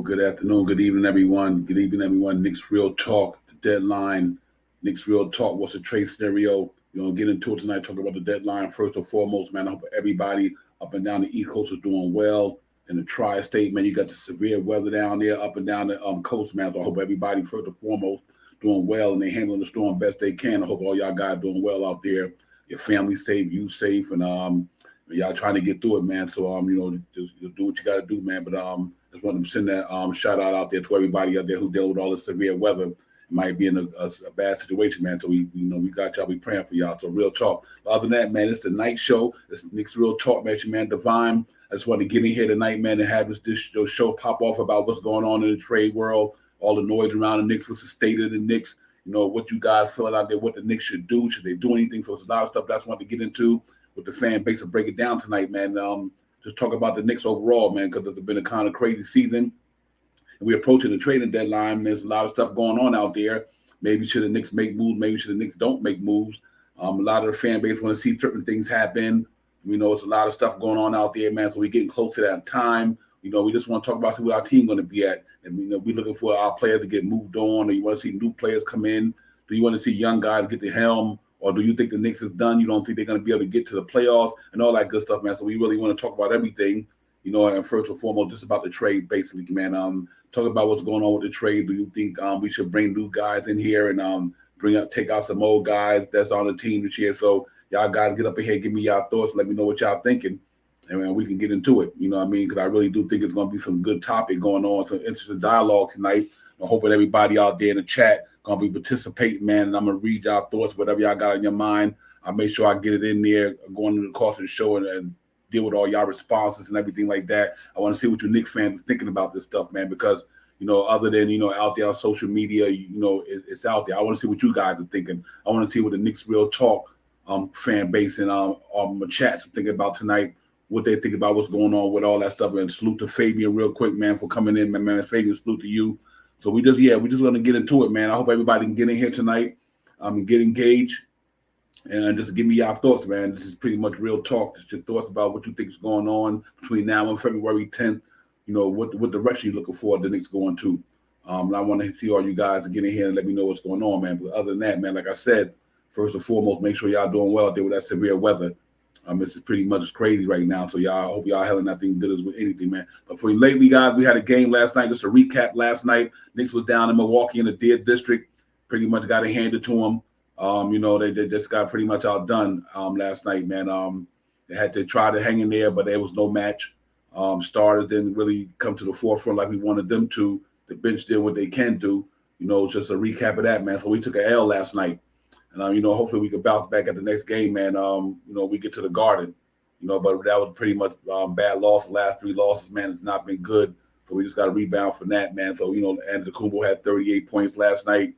Good afternoon, good evening, everyone. Good evening, everyone. Knicks Real Talk, the deadline. Knicks Real Talk, what's the trade scenario? We're going to get into it tonight, talk about the deadline. First and foremost, man, I hope everybody up and down the East Coast is doing well. In the tri-state, man, you got the severe weather down there, up and down the coast, man. So I hope everybody, first and foremost, doing well and they handling the storm best they can. I hope all y'all guys doing well out there. Your family safe, you safe, and y'all trying to get through it, man. So just do what you got to do, man. But just want to send that shout out there to everybody out there who deal with all the severe weather. It might be in a bad situation, man. So we got y'all. We praying for y'all. So real talk. But other than that, man, it's the night show. It's Knicks Real Talk, man. It's your man Divine. I just want to get in here tonight, man, and have this show pop off about what's going on in the trade world, all the noise around the Knicks, what's the state of the Knicks, what you guys feeling out there, what the Knicks should do. Should they do anything? So it's a lot of stuff that's want to get into with the fan base and break it down tonight, man. Just talk about the Knicks overall, man, because it's been a kind of crazy season. And we're approaching the trading deadline. There's a lot of stuff going on out there. Maybe should the Knicks make moves? Maybe should the Knicks don't make moves? A lot of the fan base want to see certain things happen. We know it's a lot of stuff going on out there, man. So we're getting close to that time. We just want to talk about see what our team going to be at. And, we're looking for our players to get moved on. Or you want to see new players come in? Do you want to see young guys get the helm? Or do you think the Knicks is done? You don't think they're going to be able to get to the playoffs and all that good stuff, man? So we really want to talk about everything, and first and foremost, just about the trade, basically, man. Talk about what's going on with the trade. Do you think we should bring new guys in here and take out some old guys that's on the team this year? So y'all guys get up in here, give me y'all thoughts, let me know what y'all thinking, and we can get into it. You know what I mean? Because I really do think it's going to be some good topic going on, some interesting dialogue tonight. I'm hoping everybody out there in the chat going to be participating, man, and I'm going to read y'all thoughts, whatever y'all got in your mind. I'll make sure I get it in there going into the course of the show and deal with all y'all responses and everything like that. I want to see what you Knicks fans are thinking about this stuff, man, because, other than, out there on social media, it's out there. I want to see what you guys are thinking. I want to see what the Knicks Real Talk fan base and my chats are thinking about tonight, what they think about what's going on with all that stuff. And salute to Fabian real quick, man, for coming in, man. Fabian, salute to you. So we're just going to get into it, man. I hope everybody can get in here tonight, get engaged, and just give me your thoughts, man. This is pretty much real talk. Just your thoughts about what you think is going on between now and February 10th. What direction you're looking for the Knicks going to. And I want to see all you guys get in here and let me know what's going on, man. But other than that, man, like I said, first and foremost, make sure y'all doing well out there with that severe weather. This is pretty much crazy right now. So I hope y'all having nothing good as with anything, man. But for you lately, guys, we had a game last night. Just a recap last night. Knicks was down in Milwaukee in the Deer District. Pretty much got it handed to them. They just got pretty much outdone last night, man. They had to try to hang in there, but there was no match. Starters didn't really come to the forefront like we wanted them to. The bench did what they can do. Just a recap of that, man. So we took an L last night. And, hopefully we can bounce back at the next game, man. We get to the Garden, but that was pretty much bad loss. The last 3 losses, man, it's not been good. So we just got to rebound from that, man. So, Antetokounmpo had 38 points last night.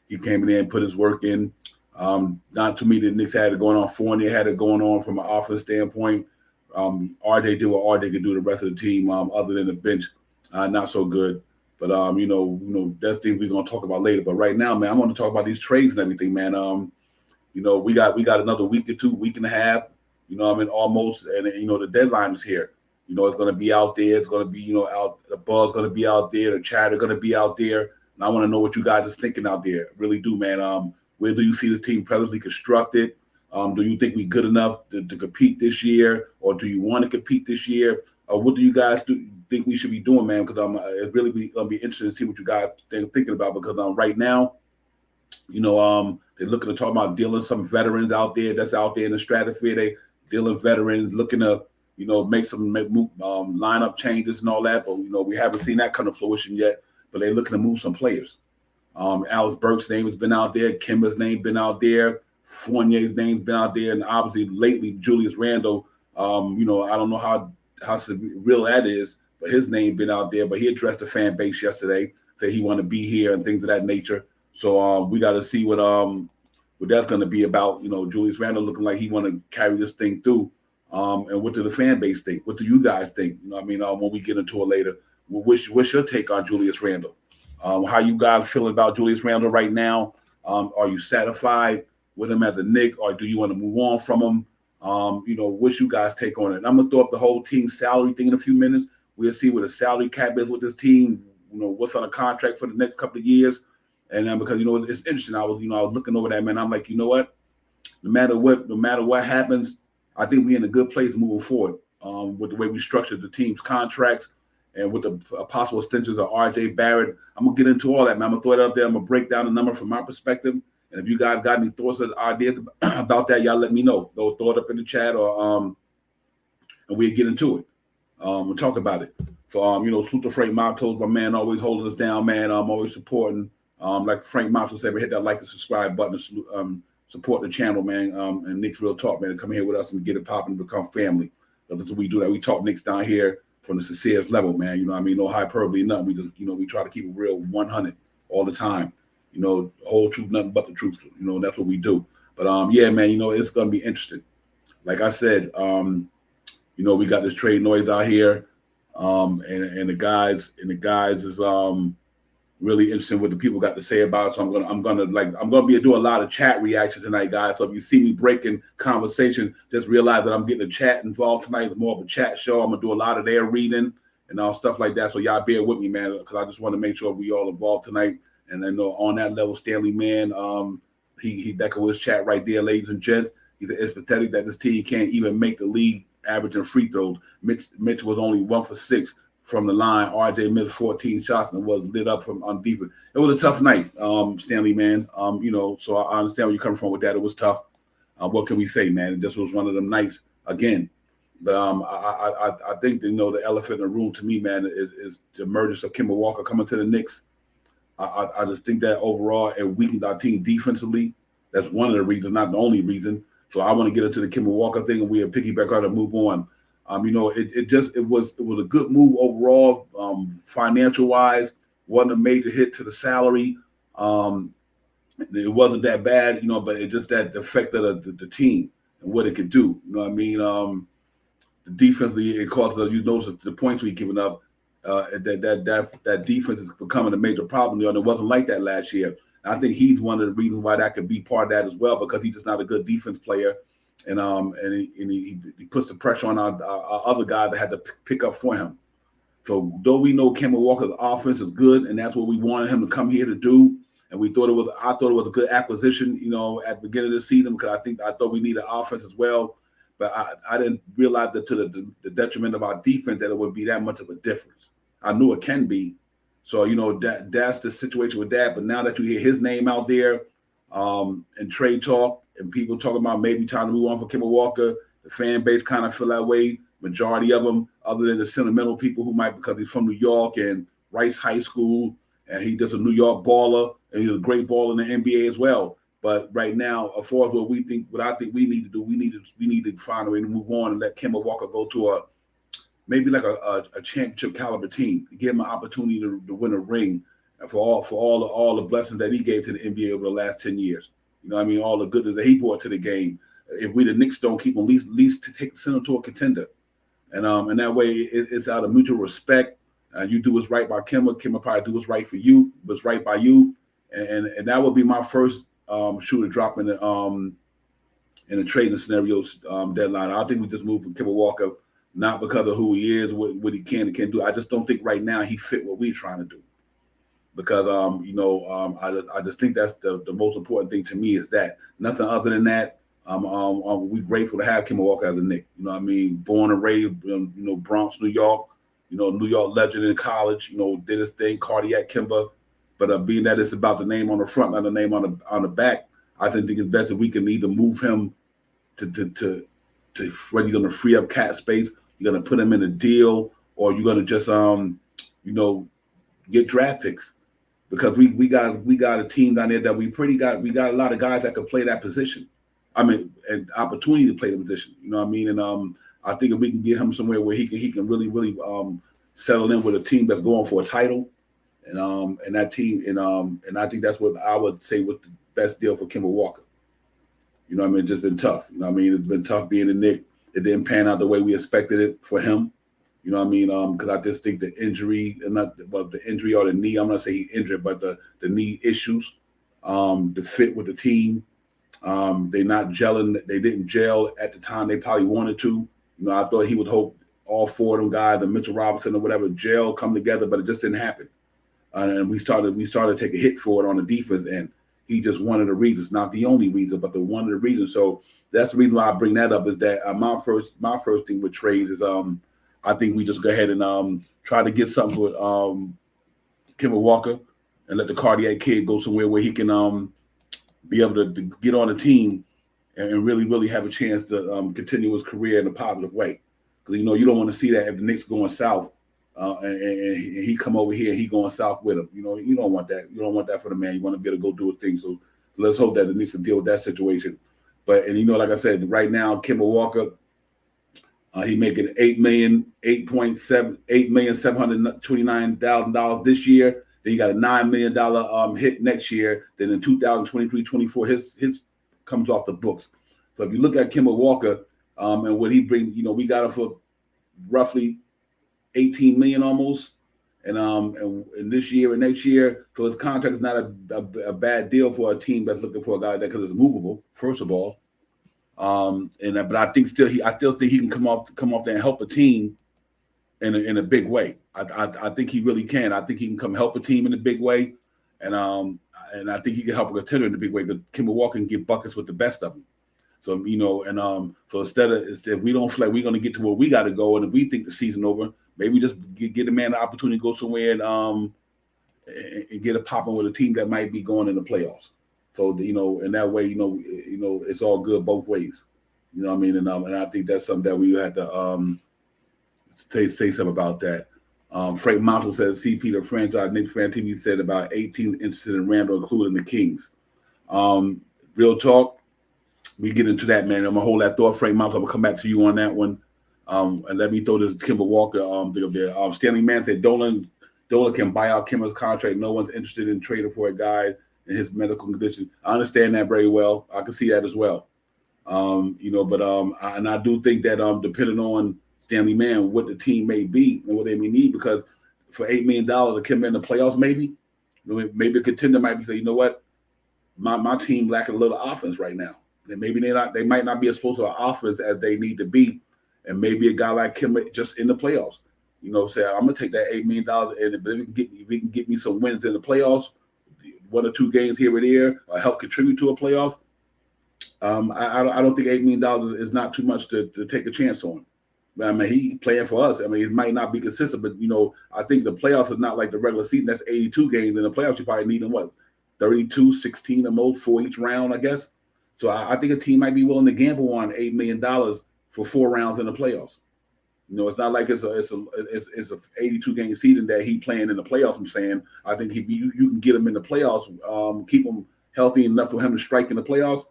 He came in there and put his work in. Not to me, the Knicks had it going on. Fournier had it going on from an offense standpoint. RJ did what RJ could do. The rest of the team, other than the bench, not so good. But that's things we're gonna talk about later. But right now, man, I want to talk about these trades and everything, man. We got another week or 2, week and a half. Almost, and the deadline is here. It's gonna be out there. It's gonna be out. The ball's gonna be out there. The chatter gonna be out there. And I want to know what you guys are thinking out there. I really do, man. Where do you see this team presently constructed? Do you think we're good enough to compete this year, or do you want to compete this year? What do you guys think we should be doing, man? Because it really gonna be interesting to see what you guys are thinking about. Because right now, they're looking to talk about dealing some veterans out there that's out there in the stratosphere. They dealing veterans, looking to make some lineup changes and all that. But we haven't seen that kind of fruition yet. But they're looking to move some players. Alex Burks' name has been out there. Kemba's name been out there. Fournier's name's been out there, and obviously lately Julius Randle. I don't know how real that is, but his name been out there. But he addressed the fan base yesterday, said he want to be here and things of that nature. So we got to see what that's going to be about. Julius Randle looking like he want to carry this thing through. And what do the fan base think? What do you guys think? When we get into it later, what's your take on Julius Randle? How you guys feeling about Julius Randle right now? Are you satisfied with him as a Knick, or do you want to move on from him? What's you guys take on it? I'm gonna throw up the whole team salary thing in a few minutes. We'll see what the salary cap is with this team. What's on a contract for the next couple of years. And because it's interesting. I was looking over that, man. I'm like, you know what? No matter what happens, I think we're in a good place moving forward. With the way we structured the team's contracts and with the possible extensions of R.J. Barrett. I'm going to get into all that, man. I'm going to throw it up there. I'm going to break down the number from my perspective. And if you guys got any thoughts or ideas about that, y'all let me know. Throw it up in the chat and we'll get into it. We'll talk about it. So, salute to Frank Matos, my man, always holding us down, man. I'm always supporting. Like Frank Matos said, hit that like and subscribe button to support the channel, man. And Knicks Real Talk, man. Come here with us and get it popping and become family. That's what we do. That we talk Knicks down here from the sincerest level, man. No hyperbole, nothing. We just, we try to keep it real 100 all the time. Whole truth, nothing but the truth. That's what we do. But yeah, man, it's gonna be interesting. Like I said, we got this trade noise out here, and the guys is really interesting what the people got to say about it. So I'm gonna be doing a lot of chat reactions tonight, guys. So if you see me breaking conversation, just realize that I'm getting a chat involved tonight. It's more of a chat show. I'm gonna do a lot of their reading and all stuff like that. So y'all bear with me, man, because I just want to make sure we all involved tonight. And I know on that level, Stanley Mann, he echoed his chat right there, ladies and gents. It's pathetic that this team can't even make the league average in free throws. Mitch was only 1 for 6 from the line. RJ missed 14 shots and was lit up on defense. It was a tough night, Stanley, man. So I understand where you're coming from with that. It was tough. What can we say, man? This was one of them nights again. But I think the elephant in the room to me, man, is the emergence of Kemba Walker coming to the Knicks. I just think that overall it weakened our team defensively. That's one of the reasons, not the only reason. So I want to get into the Kemba Walker thing, and we'll piggyback on and move on. It was a good move overall, financial wise. Wasn't a major hit to the salary. It wasn't that bad, but it just that affected the team and what it could do. The defensively, it caused the points we giving up. That defense is becoming a major problem. And it wasn't like that last year. And I think he's one of the reasons why that could be part of that as well, because he's just not a good defense player. And he puts the pressure on our other guy that had to pick up for him. So though we know Kemba Walker's offense is good, and that's what we wanted him to come here to do, and I thought it was a good acquisition, at the beginning of the season, because I thought we needed offense as well. But I didn't realize that to the detriment of our defense that it would be that much of a difference. I knew it can be. So, that's the situation with that. But now that you hear his name out there in trade talk and people talking about maybe time to move on for Kemba Walker, the fan base kind of feel that way. Majority of them, other than the sentimental people who might, because he's from New York and Rice High School, and he's just a New York baller, and he's a great baller in the NBA as well. But right now, as far as what I think we need to do, we need to find a way to move on and let Kemba Walker go to maybe like a championship caliber team, to give him an opportunity to win a ring, and for all the blessings that he gave to the NBA over the last 10 years. All the goodness that he brought to the game. If we the Knicks don't keep him, at least to send him to a contender, and that way it's out of mutual respect. You do what's right by Kemba. Kemba probably do what's right for you, what's right by you, and that would be my first shooter drop in the trading scenarios deadline. I think we just moved from Kemba Walker. Not because of who he is, what he can and can't do. I just don't think right now he fit what we're trying to do. Because I just think that's the most important thing to me is that. Nothing other than that. We're grateful to have Kemba Walker as a Knick. Born and raised, Bronx, New York. New York legend in college. Did his thing, cardiac Kemba. But being that it's about the name on the front, not the name on the back, I think it's best if we can either move him to where you're going to free up cap space. You're going to put him in a deal, or you're going to just, get draft picks, because we got a team down there that we got a lot of guys that could play that position. An opportunity to play the position. And I think if we can get him somewhere where he can really settle in with a team that's going for a title, and that team, and I think that's what I would say was the best deal for Kemba Walker. It's just been tough. It's been tough being a Knick. It didn't pan out the way we expected it for him. Because I just think the injury, the injury or the knee, I'm not saying he injured, but the knee issues, the fit with the team, they're not gelling. They didn't gel at the time they probably wanted to. I thought he would hope all four of them guys, the Mitchell Robinson or whatever, gel, come together, but it just didn't happen. And we started to take a hit for it on the defense end. He just one of the reasons, not the only reason, but the one of the reasons. So that's the reason why I bring that up, is that my first thing with trades is I think we just go ahead and try to get something with Kemba Walker and let the cardiac kid go somewhere where he can be able to get on the team and really, really have a chance to continue his career in a positive way. Because, you don't want to see that if the Knicks going south and he come over here and he going south with him. You don't want that. You don't want that for the man. You want to be able to go do a thing. So let's hope that the Knicks can deal with that situation. But, like I said, right now, Kemba Walker, he making $8,729,000 this year. Then you got a $9 million hit next year. Then in 2023-24, his comes off the books. So if you look at Kemba Walker and what he brings, we got him for roughly $18 million almost, and this year and next year. So his contract is not a bad deal for a team that's looking for a guy that, because it's movable, first of all. But I still think he can come off there and help a team in a big way. I think he really can. I think he can come help a team in a big way, and I think he can help a contender in a big way, because Kemba Walker can get buckets with the best of them. So so instead we don't feel like we're going to get to where we got to go, and if we think the season over, maybe just get a man the opportunity to go somewhere and get a popping with a team that might be going in the playoffs. So in that way, it's all good both ways. You know what I mean? And I think that's something that we had to say something about that. Frank Montel says CP the franchise. Knicks Fan TV said about 18 interested in Randle, including the Kings. Real talk. We get into that, man. I'm gonna hold that thought, Frank Montel. I'm gonna come back to you on that one. And let me throw this Kemba Walker thing up there. Stanley Mann said Dolan can buy out Kemba's contract. No one's interested in trading for a guy in his medical condition. I understand that very well. I can see that as well. And I do think that depending on Stanley Mann, what the team may be and what they may need, because for $8 million to come in the playoffs, maybe a contender might be say, you know what, my team lacking a little offense right now. And maybe they might not be as close to an offense as they need to be, and maybe a guy like Kemba just in the playoffs. Say I'm gonna take that $8 million, and if we can get me some wins in the playoffs, 1 or 2 games here or there, or help contribute to a playoff. I don't think $8 million is not too much to take a chance on. I mean, he playing for us. I mean, it might not be consistent, but I think the playoffs is not like the regular season. That's 82 games. In the playoffs, you probably need them 32, 16 or more for each round, I guess. So I think a team might be willing to gamble on $8 million for 4 rounds in the playoffs. It's not like it's a 82 game season that he playing in the playoffs. I'm saying I think you can get him in the playoffs, keep him healthy enough for him to strike in the playoffs.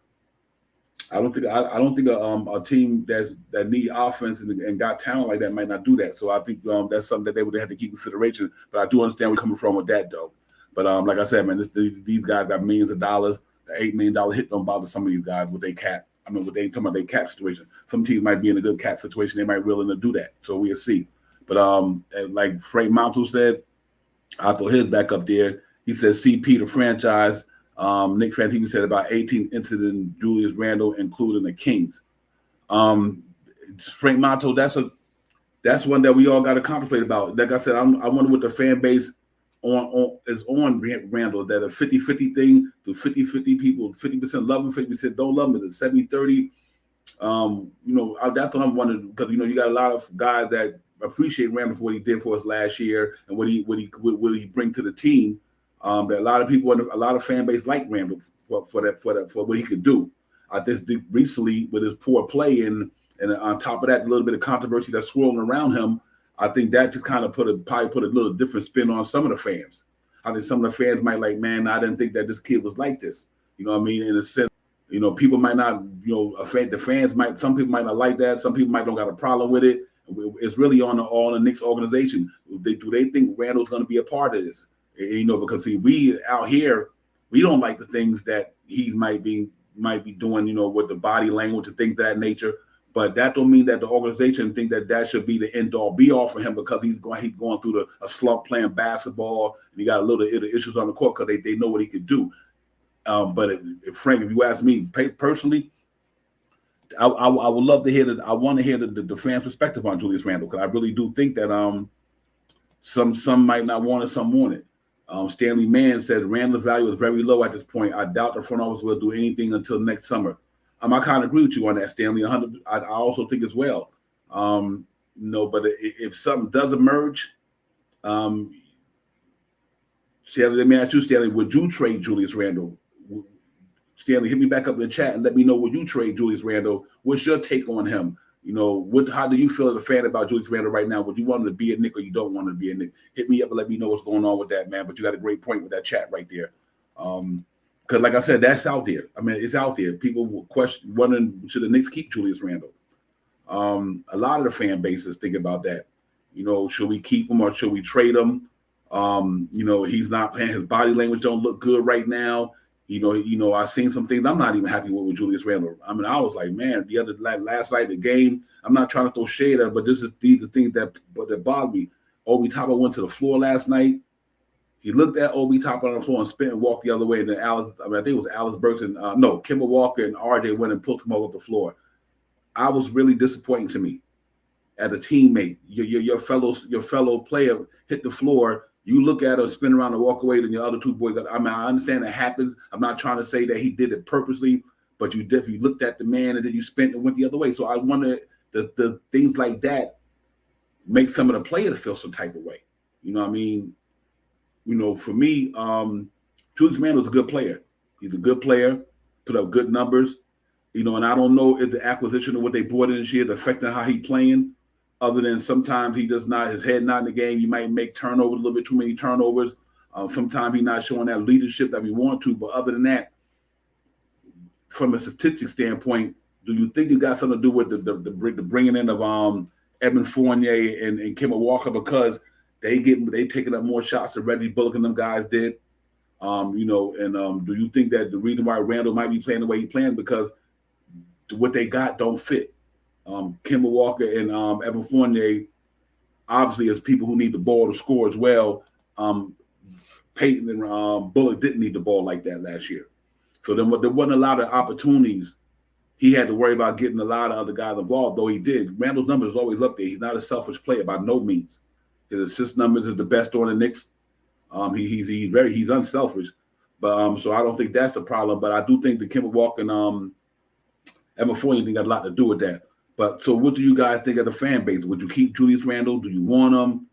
I don't think a team that need offense and got talent like that might not do that. So I think that's something that they would have to keep in consideration. But I do understand where you're coming from with that, though. But like I said, man, these guys got millions of dollars. The $8 million hit don't bother some of these guys with their cap. I mean, what they talking about their cap situation. Some teams might be in a good cap situation. They might be willing to do that. So we'll see. But like Frank Montel said, I'll throw his back up there. He says CP the franchise. Nick Fan TV said about 18 incident Julius Randle, including the Kings. Frank Montel, that's one that we all got to contemplate about. Like I said, I wonder what the fan base is on Randle, that a 50-50 thing, do 50-50 people, 50% love him, 50% don't love him, is it 70-30? That's what I'm wondering, because you got a lot of guys that appreciate Randle for what he did for us last year and what he bring to the team. That a lot of people, a lot of fan base like Randle for what he could do. I just think recently with his poor play and on top of that, a little bit of controversy that's swirling around him, I think that just kind of probably put a little different spin on some of the fans. I think some of the fans might like, man, I didn't think that this kid was like this. You know what I mean? In a sense, people might not, the fans might, some people might not like that. Some people might don't got a problem with it. It's really on the Knicks organization. Do they think Randle's going to be a part of this? Because see, we out here, we don't like the things that he might be doing, with the body language and things of that nature. But that don't mean that the organization think that should be the end all be all for him, because he's going through a slump playing basketball, and he got a little issues on the court because they know what he could do. But Frank, if you ask me personally, I would love to hear that. I want to hear the fans' perspective on Julius Randle, because I really do think that some might not want it, some want it. Stanley Mann said Randle's value is very low at this point. I doubt the front office will do anything until next summer. I kind of agree with you on that, Stanley. 100. I also think as well. No, but if something does emerge, Stanley, let me ask you, Stanley, would you trade Julius Randle? Stanley, hit me back up in the chat and let me know, would you trade Julius Randle? What's your take on him? How do you feel as a fan about Julius Randle right now? Would you want him to be a Knick or you don't want him to be a Knick? Hit me up and let me know what's going on with that, man. But you got a great point with that chat right there. Because like I said, that's out there. I mean, it's out there. People will wondering, should the Knicks keep Julius Randle? A lot of the fan bases think about that. Should we keep him or should we trade him? He's not playing. His body language don't look good right now. I've seen some things I'm not even happy with Julius Randle. I mean, I was like, man, last night the game. I'm not trying to throw shade at, but these are things that bother me. Obi Toppin went to the floor last night. He looked at Obi Toppin on the floor and spit and walked the other way. And then I think it was Alice Burks and Kemba Walker and RJ went and pulled him off the floor. I was really disappointing to me as a teammate. Your fellow player hit the floor. You look at her, spin around and walk away, then your other two boys. I understand that happens. I'm not trying to say that he did it purposely, but you definitely looked at the man and then you spent and went the other way. So I wonder the things like that make some of the players feel some type of way. You know what I mean? For me, Julius Randle's a good player. He's a good player, put up good numbers. And I don't know if the acquisition of what they brought in this year is affecting how he's playing. Other than sometimes he does not, his head not in the game. You might make turnovers, a little bit too many turnovers. Sometimes he's not showing that leadership that we want to. But other than that, from a statistics standpoint, do you think it got something to do with the bringing in of Evan Fournier and Kemba Walker, because they taking up more shots than Reggie Bullock and them guys did? Do you think that the reason why Randle might be playing the way he's playing because what they got don't fit? Kemba Walker and Evan Fournier, obviously, as people who need the ball to score as well. Peyton and Bullock didn't need the ball like that last year. So then there wasn't a lot of opportunities. He had to worry about getting a lot of other guys involved, though he did. Randle's numbers is always up there. He's not a selfish player by no means. His assist numbers is the best on the Knicks. He's unselfish. But so I don't think that's the problem. But I do think the Kemba Walker and Evan Fournier think got a lot to do with that. But so what do you guys think of the fan base? Would you keep Julius Randle? Do you want him?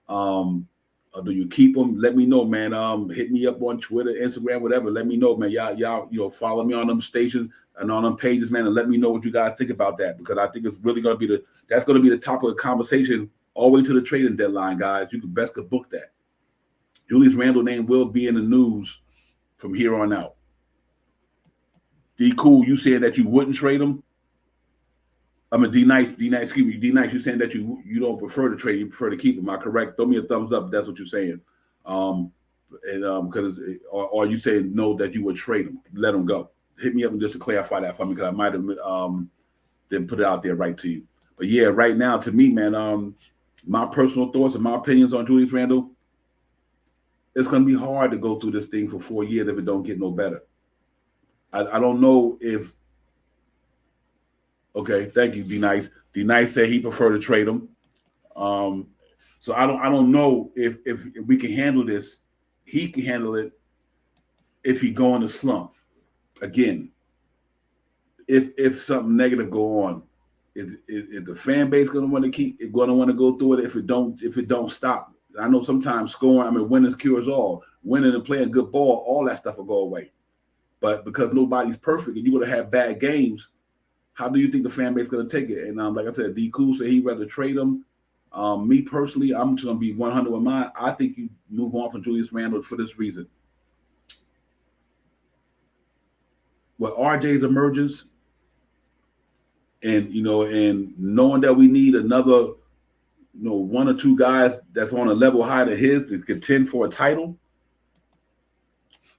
Or do you keep him? Let me know, man. Hit me up on Twitter, Instagram, whatever. Let me know, man. Y'all, follow me on them stations and on them pages, man, and let me know what you guys think about that, because I think it's really going to be that's going to be the topic of conversation all the way to the trading deadline, guys. You could book that. Julius Randle name will be in the news from here on out. D Cool, you said that you wouldn't trade him? I mean, D-Nice, excuse me, D-Nice, you're saying that you don't prefer to trade, you prefer to keep him. Am I correct? Throw me a thumbs up if that's what you're saying. Or you saying no, that you would trade him, let him go. Hit me up and just to clarify that for me, because I might have didn't put it out there right to you. But yeah, right now, to me, man, my personal thoughts and my opinions on Julius Randle, it's going to be hard to go through this thing for 4 years if it don't get no better. I don't know if. Okay, thank you, D-Nice. D-Nice said he preferred to trade him. So I don't know if we can handle this. He can handle it if he go in a slump. Again, if something negative go on, is the fan base going to want to go through it if it don't stop? I know sometimes scoring, winning cures all. Winning and playing good ball, all that stuff will go away. But because nobody's perfect and you're going to have bad games, how do you think the fan base is going to take it? And like I said, D. Cool said he'd rather trade him. Me personally, I'm just going to be 100 with mine. I think you move on from Julius Randle for this reason. With RJ's emergence and knowing that we need another, one or two guys that's on a level higher than his to contend for a title,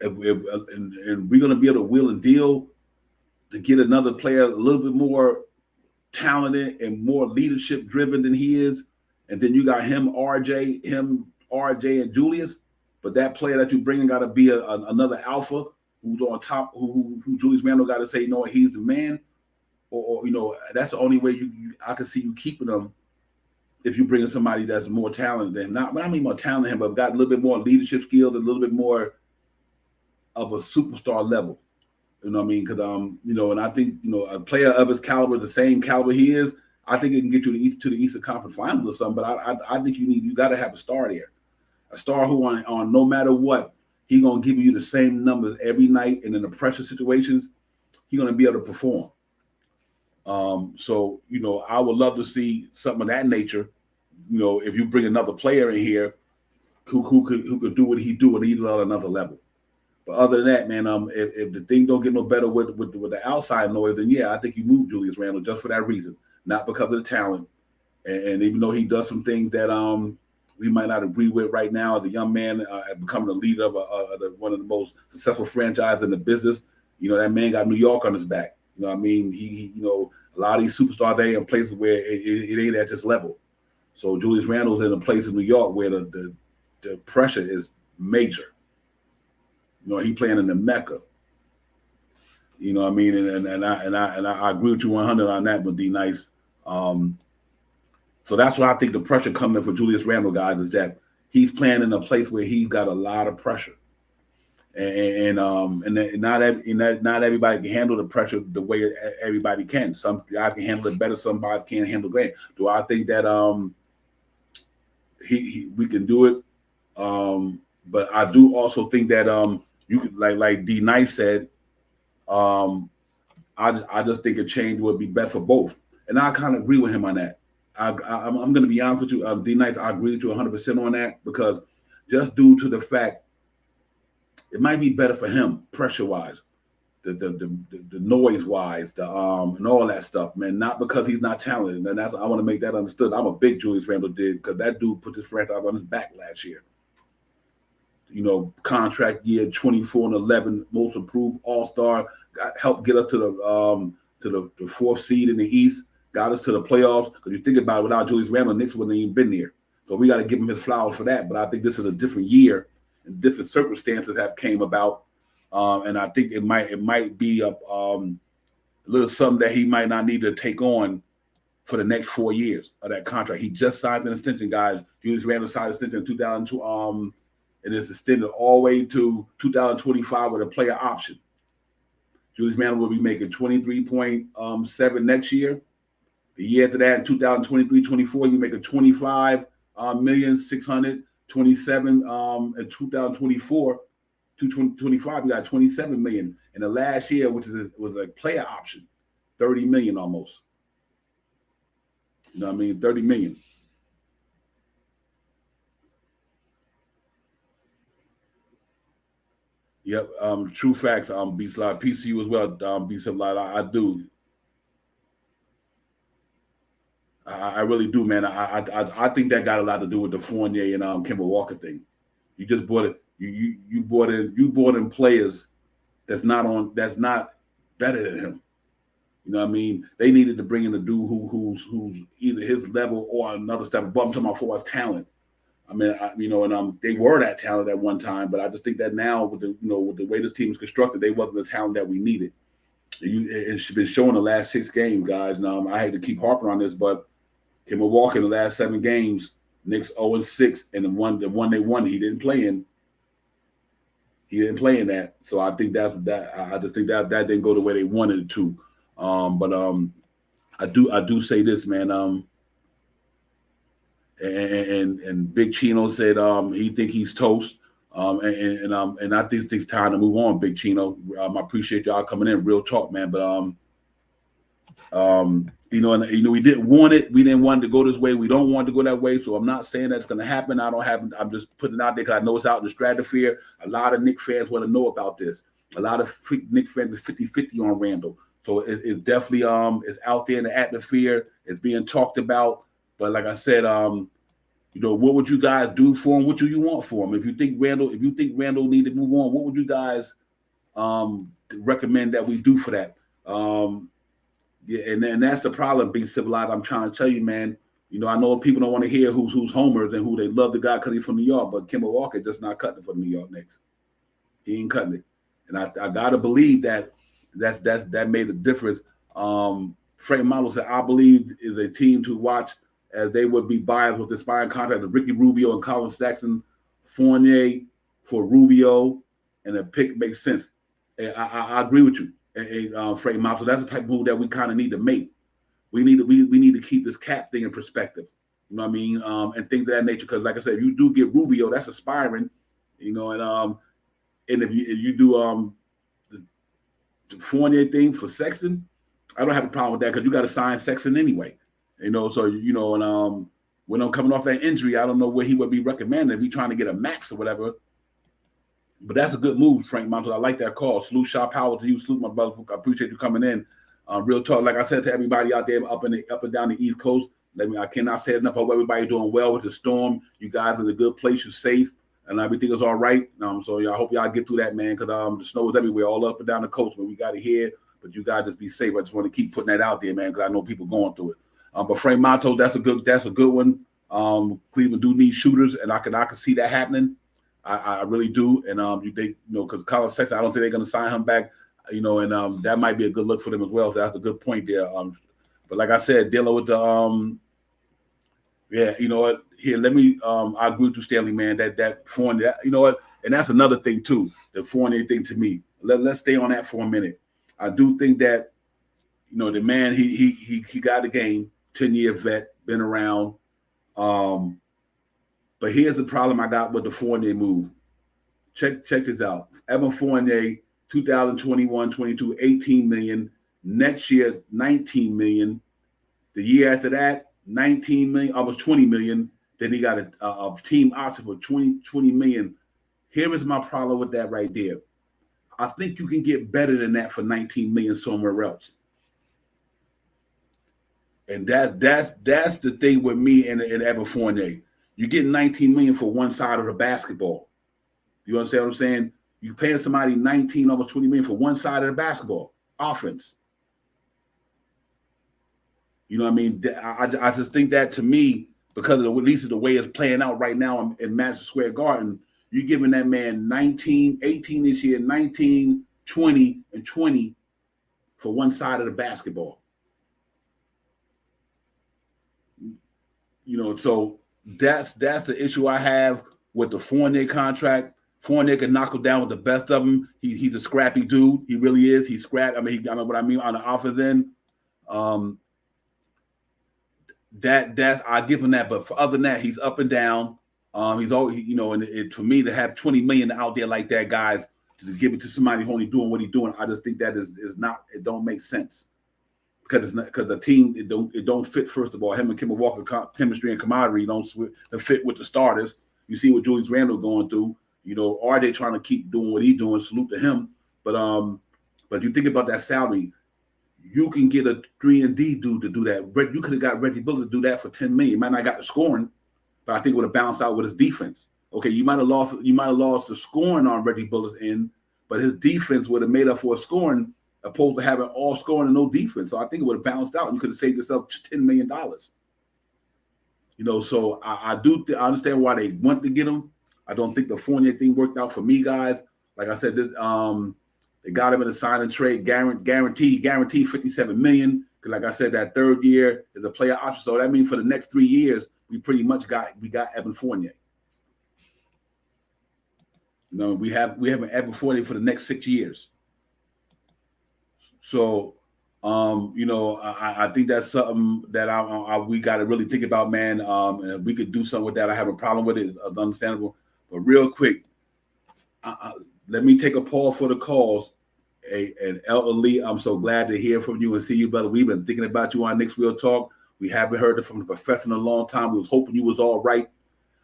and we're going to be able to wheel and deal to get another player a little bit more talented and more leadership driven than he is. And then you got RJ and Julius. But that player that you bring in got to be another alpha who's on top, who Julius Randle got to say, he's the man. or that's the only way I can see you keeping them if you bring in somebody that's more talented than not. I mean more talented than him, but got a little bit more leadership skills, a little bit more of a superstar level. You know what I mean? Because and I think a player of his caliber, the same caliber he is, I think it can get you to the Eastern Conference Finals or something. But I think you got to have a star there, a star who on no matter what, he gonna give you the same numbers every night, and in the pressure situations, he gonna be able to perform. So I would love to see something of that nature. If you bring another player in here who could do what he do and even on another level. But other than that, man, if the thing don't get no better with the outside noise, then yeah, I think you move Julius Randle just for that reason, not because of the talent. And even though he does some things that we might not agree with right now, the young man becoming the leader of one of the most successful franchises in the business, that man got New York on his back. You know what I mean? He a lot of these superstar day in places where it ain't at this level. So Julius Randle's in a place in New York where the pressure is major. He playing in the Mecca. You know what I mean? And I agree with you 100 on that, but D-Nice. So that's what I think the pressure coming for Julius Randle, guys, is that he's playing in a place where he's got a lot of pressure. And not everybody can handle the pressure the way everybody can. Some guys can handle it better, some guys can't handle it. Do I think that we can do it? But I do also think that you could, like D Nice said, I just think a change would be best for both, and I kind of agree with him on that. I'm going to be honest with you, D Nice. I agree with you 100% on that, because just due to the fact it might be better for him pressure wise, the noise wise, and all that stuff, man. Not because he's not talented, and I want to make that understood. I'm a big Julius Randle did, because that dude put this franchise on his back last year. Contract year 24-11, most improved All-Star, helped get us to the fourth seed in the East, got us to the playoffs. Because you think about it, without Julius Randle, Knicks wouldn't even been there. So we got to give him his flowers for that. But I think this is a different year, and different circumstances have came about, and I think it might be a little something that he might not need to take on for the next 4 years of that contract. He just signed an extension, guys. Julius Randle signed an extension in 2002. And it's extended all the way to 2025 with a player option. Julius Randle will be making 23.7 next year. The year after that, in 2023-24, you're making 25,627,000. In 2024 to 2025, you got 27 million. And the last year, which was a player option, 30 million almost. You know what I mean? 30 million. Yep, true facts. Beats a lot. Peace to you as well. Beats a lot. I do. I really do, man. I think that got a lot to do with the Fournier and Kemba Walker thing. You just bought it. You bought in players that's not better than him. You know what I mean? They needed to bring in a dude who's either his level or another step above. I'm talking about for his talent. I mean, they were that talent at one time, but I just think that now with the way this team is constructed, they wasn't the talent that we needed. It's been showing the last 6 games, guys. Now I hate to keep harping on this, but Kemba Walker in the last 7 games, Knicks 0-6, and the one they won, he didn't play in. He didn't play in that, so I think that. I just think that didn't go the way they wanted it to. But I do say this, man. And Big Chino said he think he's toast. And I think it's time to move on, Big Chino. I appreciate y'all coming in. Real talk, man. But we didn't want it. We didn't want it to go this way. We don't want it to go that way. So I'm not saying that's going to happen. I'm just putting it out there because I know it's out in the stratosphere. A lot of Knicks fans want to know about this. A lot of Knicks fans are 50-50 on Randle. So it definitely is out there in the atmosphere. It's being talked about. But like I said, what would you guys do for him? What do you want for him? If you think Randle need to move on, what would you guys recommend that we do for that? And that's the problem, being civilized. I'm trying to tell you, man. I know people don't want to hear who's homers and who they love the guy because he's from New York, but Kemba Walker just not cutting it for the New York Knicks. He ain't cutting it, and I gotta believe that made a difference. Frank Model said, I believe is a team to watch as they would be biased with expiring contract of Ricky Rubio and Colin Sexton, Fournier for Rubio, and the pick makes sense. And I agree with you, Frank Model. So that's the type of move that we kind of need to make. We need to keep this cap thing in perspective. You know what I mean? And things of that nature. Because like I said, if you do get Rubio, that's aspiring. You know, and if you do the Fournier thing for Sexton, I don't have a problem with that because you got to sign Sexton anyway. You know, so and when I'm coming off that injury, I don't know where he would be recommended if he's trying to get a max or whatever. But that's a good move, Frank Montel. I like that call. Salute, shot power to you. Salute, my brother. I appreciate you coming in. Real talk, like I said to everybody out there up and down the East Coast. I cannot say it enough. I hope everybody doing well with the storm. You guys are in a good place. You're safe, and everything is all right. So I hope y'all get through that, man. Because the snow is everywhere, all up and down the coast. But we got it here. But you guys just be safe. I just want to keep putting that out there, man, because I know people going through it. But Frank Montel, that's a good one. Cleveland do need shooters, and I can see that happening. I really do. And because Colin Sexton, I don't think they're going to sign him back. And that might be a good look for them as well. So that's a good point there. But like I said, dealing with the you know what? Here, let me. I agree with you, Stanley, man. That Fournier, you know what? And that's another thing too. The Fournier thing to me. Let's stay on that for a minute. I do think that the man he got a game, 10-year vet, been around. But here's the problem I got with the Fournier move. Check this out. Evan Fournier, 2021-22, 18 million. Next year, 19 million. The year after that, 19 million, almost 20 million. Then he got a team option for 20 million. Here is my problem with that right there. I think you can get better than that for 19 million somewhere else. And that's the thing with me and Evan Fournier. You're getting 19 million for one side of the basketball. You understand what I'm saying? You're paying somebody 19, almost 20 million for one side of the basketball offense. You know what I mean? I just think that, to me, because of at least the way it's playing out right now in Madison Square Garden, you're giving that man 19, 18 this year, 19, 20, and 20 for one side of the basketball. So that's the issue I have with the Fournier contract. Fournier can knock him down with the best of them. He's a scrappy dude. He really is. He's scrappy. I know what I mean on the offensive end. That I give him that. But for other than that, he's up and down. He's always, and for me to have 20 million out there like that, guys, to give it to somebody who only doing what he's doing, I just think that is not. It don't make sense. Because the team it don't fit. First of all, him and Kemba Walker chemistry and camaraderie don't fit with the starters. You see what Julius Randle going through. Are they trying to keep doing what he's doing? Salute to him. But you think about that salary, you can get a 3-and-D dude to do that. You could have got Reggie Bullock to do that for 10 million. He might not got the scoring, but I think it would have balanced out with his defense. Okay, you might have lost the scoring on Reggie Bullock's end, but his defense would have made up for scoring, opposed to having all scoring and no defense. So I think it would have balanced out. You could have saved yourself $10 million. So I I understand why they want to get him. I don't think the Fournier thing worked out for me, guys. Like I said, they got him in a sign and trade, guaranteed $57 million. Because like I said, that third year is a player option. So that means for the next 3 years, we pretty much got Evan Fournier. We have an Evan Fournier for the next 6 years. So, I think that's something that we got to really think about, man. And we could do something with that. I have a problem with it. It's understandable. But real quick, let me take a pause for the calls. And Elton Lee, I'm so glad to hear from you and see you, brother. We've been thinking about you on Knicks Real Talk. We haven't heard it from the professor in a long time. We was hoping you was all right.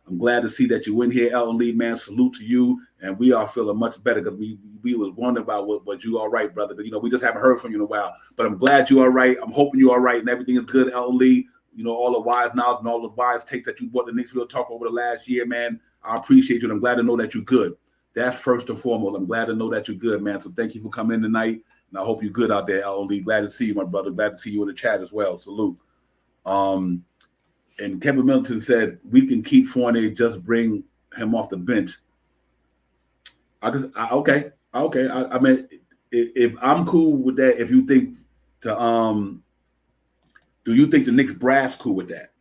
I'm glad to see that you in here, Elton Lee, man. Salute to you. And we are feeling much better because we was wondering about what you all right, brother. But, we just haven't heard from you in a while. But I'm glad you all right. I'm hoping you all right and everything is good, Elton Lee. All the wise knowledge and all the wise takes that you brought to Knicks Real Talk over the last year, man. I appreciate you, and I'm glad to know that you're good. That's first and foremost. I'm glad to know that you're good, man. So thank you for coming in tonight. And I hope you're good out there, Elton Lee. Glad to see you, my brother. Glad to see you in the chat as well. Salute. And Kevin Middleton said, we can keep Fournier, just bring him off the bench. Okay. I mean, if I'm cool with that, if you think to Do you think the Knicks brass cool with that?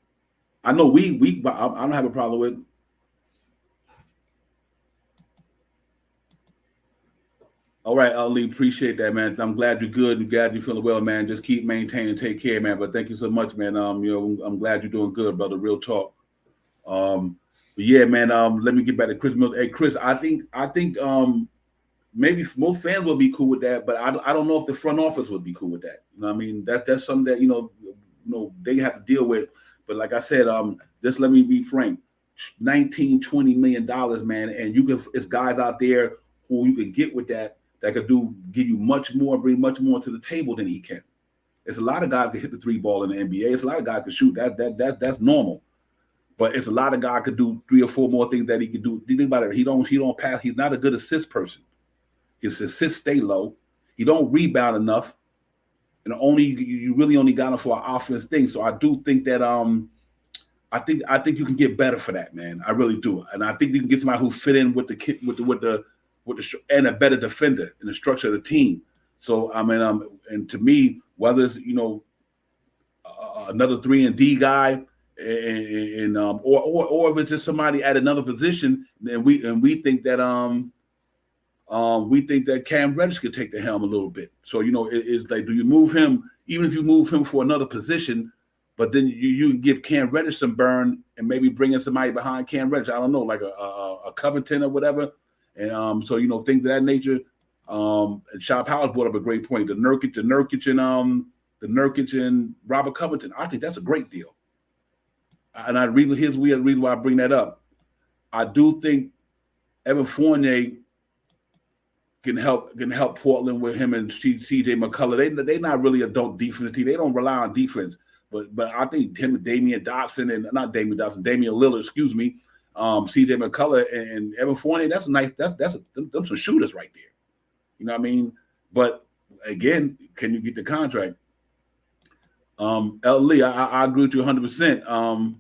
I know I don't have a problem with. All right, Ali, appreciate that, man. I'm glad you're good. I'm glad you're feeling well, man. Just keep maintaining, take care, man. But thank you so much, man. I'm glad you're doing good, brother. Real talk. But yeah, man. Let me get back to Chris Mills. Hey, Chris, I think maybe most fans will be cool with that, but I don't know if the front office would be cool with that. You know what I mean? That's something that they have to deal with. But like I said, just let me be frank. $19-20 million, man, and it's guys out there who you can get with that could give you much more, bring much more to the table than he can. It's a lot of guys that hit the three ball in the NBA. It's a lot of guys that shoot. That's normal. But it's a lot of guys could do 3 or 4 more things that he could do. Think about it. He don't pass. He's not a good assist person. His assists stay low. He don't rebound enough. And you really only got him for an offense thing. So I do think that I think you can get better for that, man. I really do. And I think you can get somebody who fit in with the kit with the and a better defender in the structure of the team. So I mean, and to me, whether it's another 3-and-D guy, or if it's just somebody at another position, then we think that Cam Reddish could take the helm a little bit. So it's like, do you move him? Even if you move him for another position, but then you can give Cam Reddish some burn and maybe bring in somebody behind Cam Reddish. I don't know, like a Covington or whatever. And so things of that nature. And Shop Howard brought up a great point. The Nurkic and Robert Covington. I think that's a great deal. And here's the reason why I bring that up. I do think Evan Fournier can help Portland with him and CJ McCullough. They're not really a dope defense team. They don't rely on defense. But I think him and Damian Lillard, excuse me, CJ McCullough and Evan Fournier, that's nice. That's some shooters right there. You know what I mean? But again, can you get the contract? L. Lee, I agree with you 100%.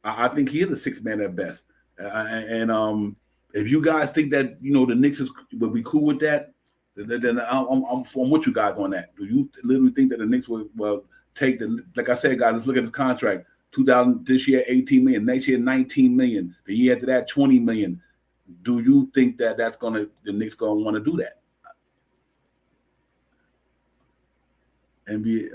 I think he is a 6-man at best. And if you guys think that the Knicks would be cool with that, then I'm with you guys on that. Do you literally think that the Knicks will take like I said, guys, let's look at his contract. 2000 this year, 18 million. Next year, 19 million. The year after that, 20 million. Do you think that the Knicks gonna want to do that? NBA.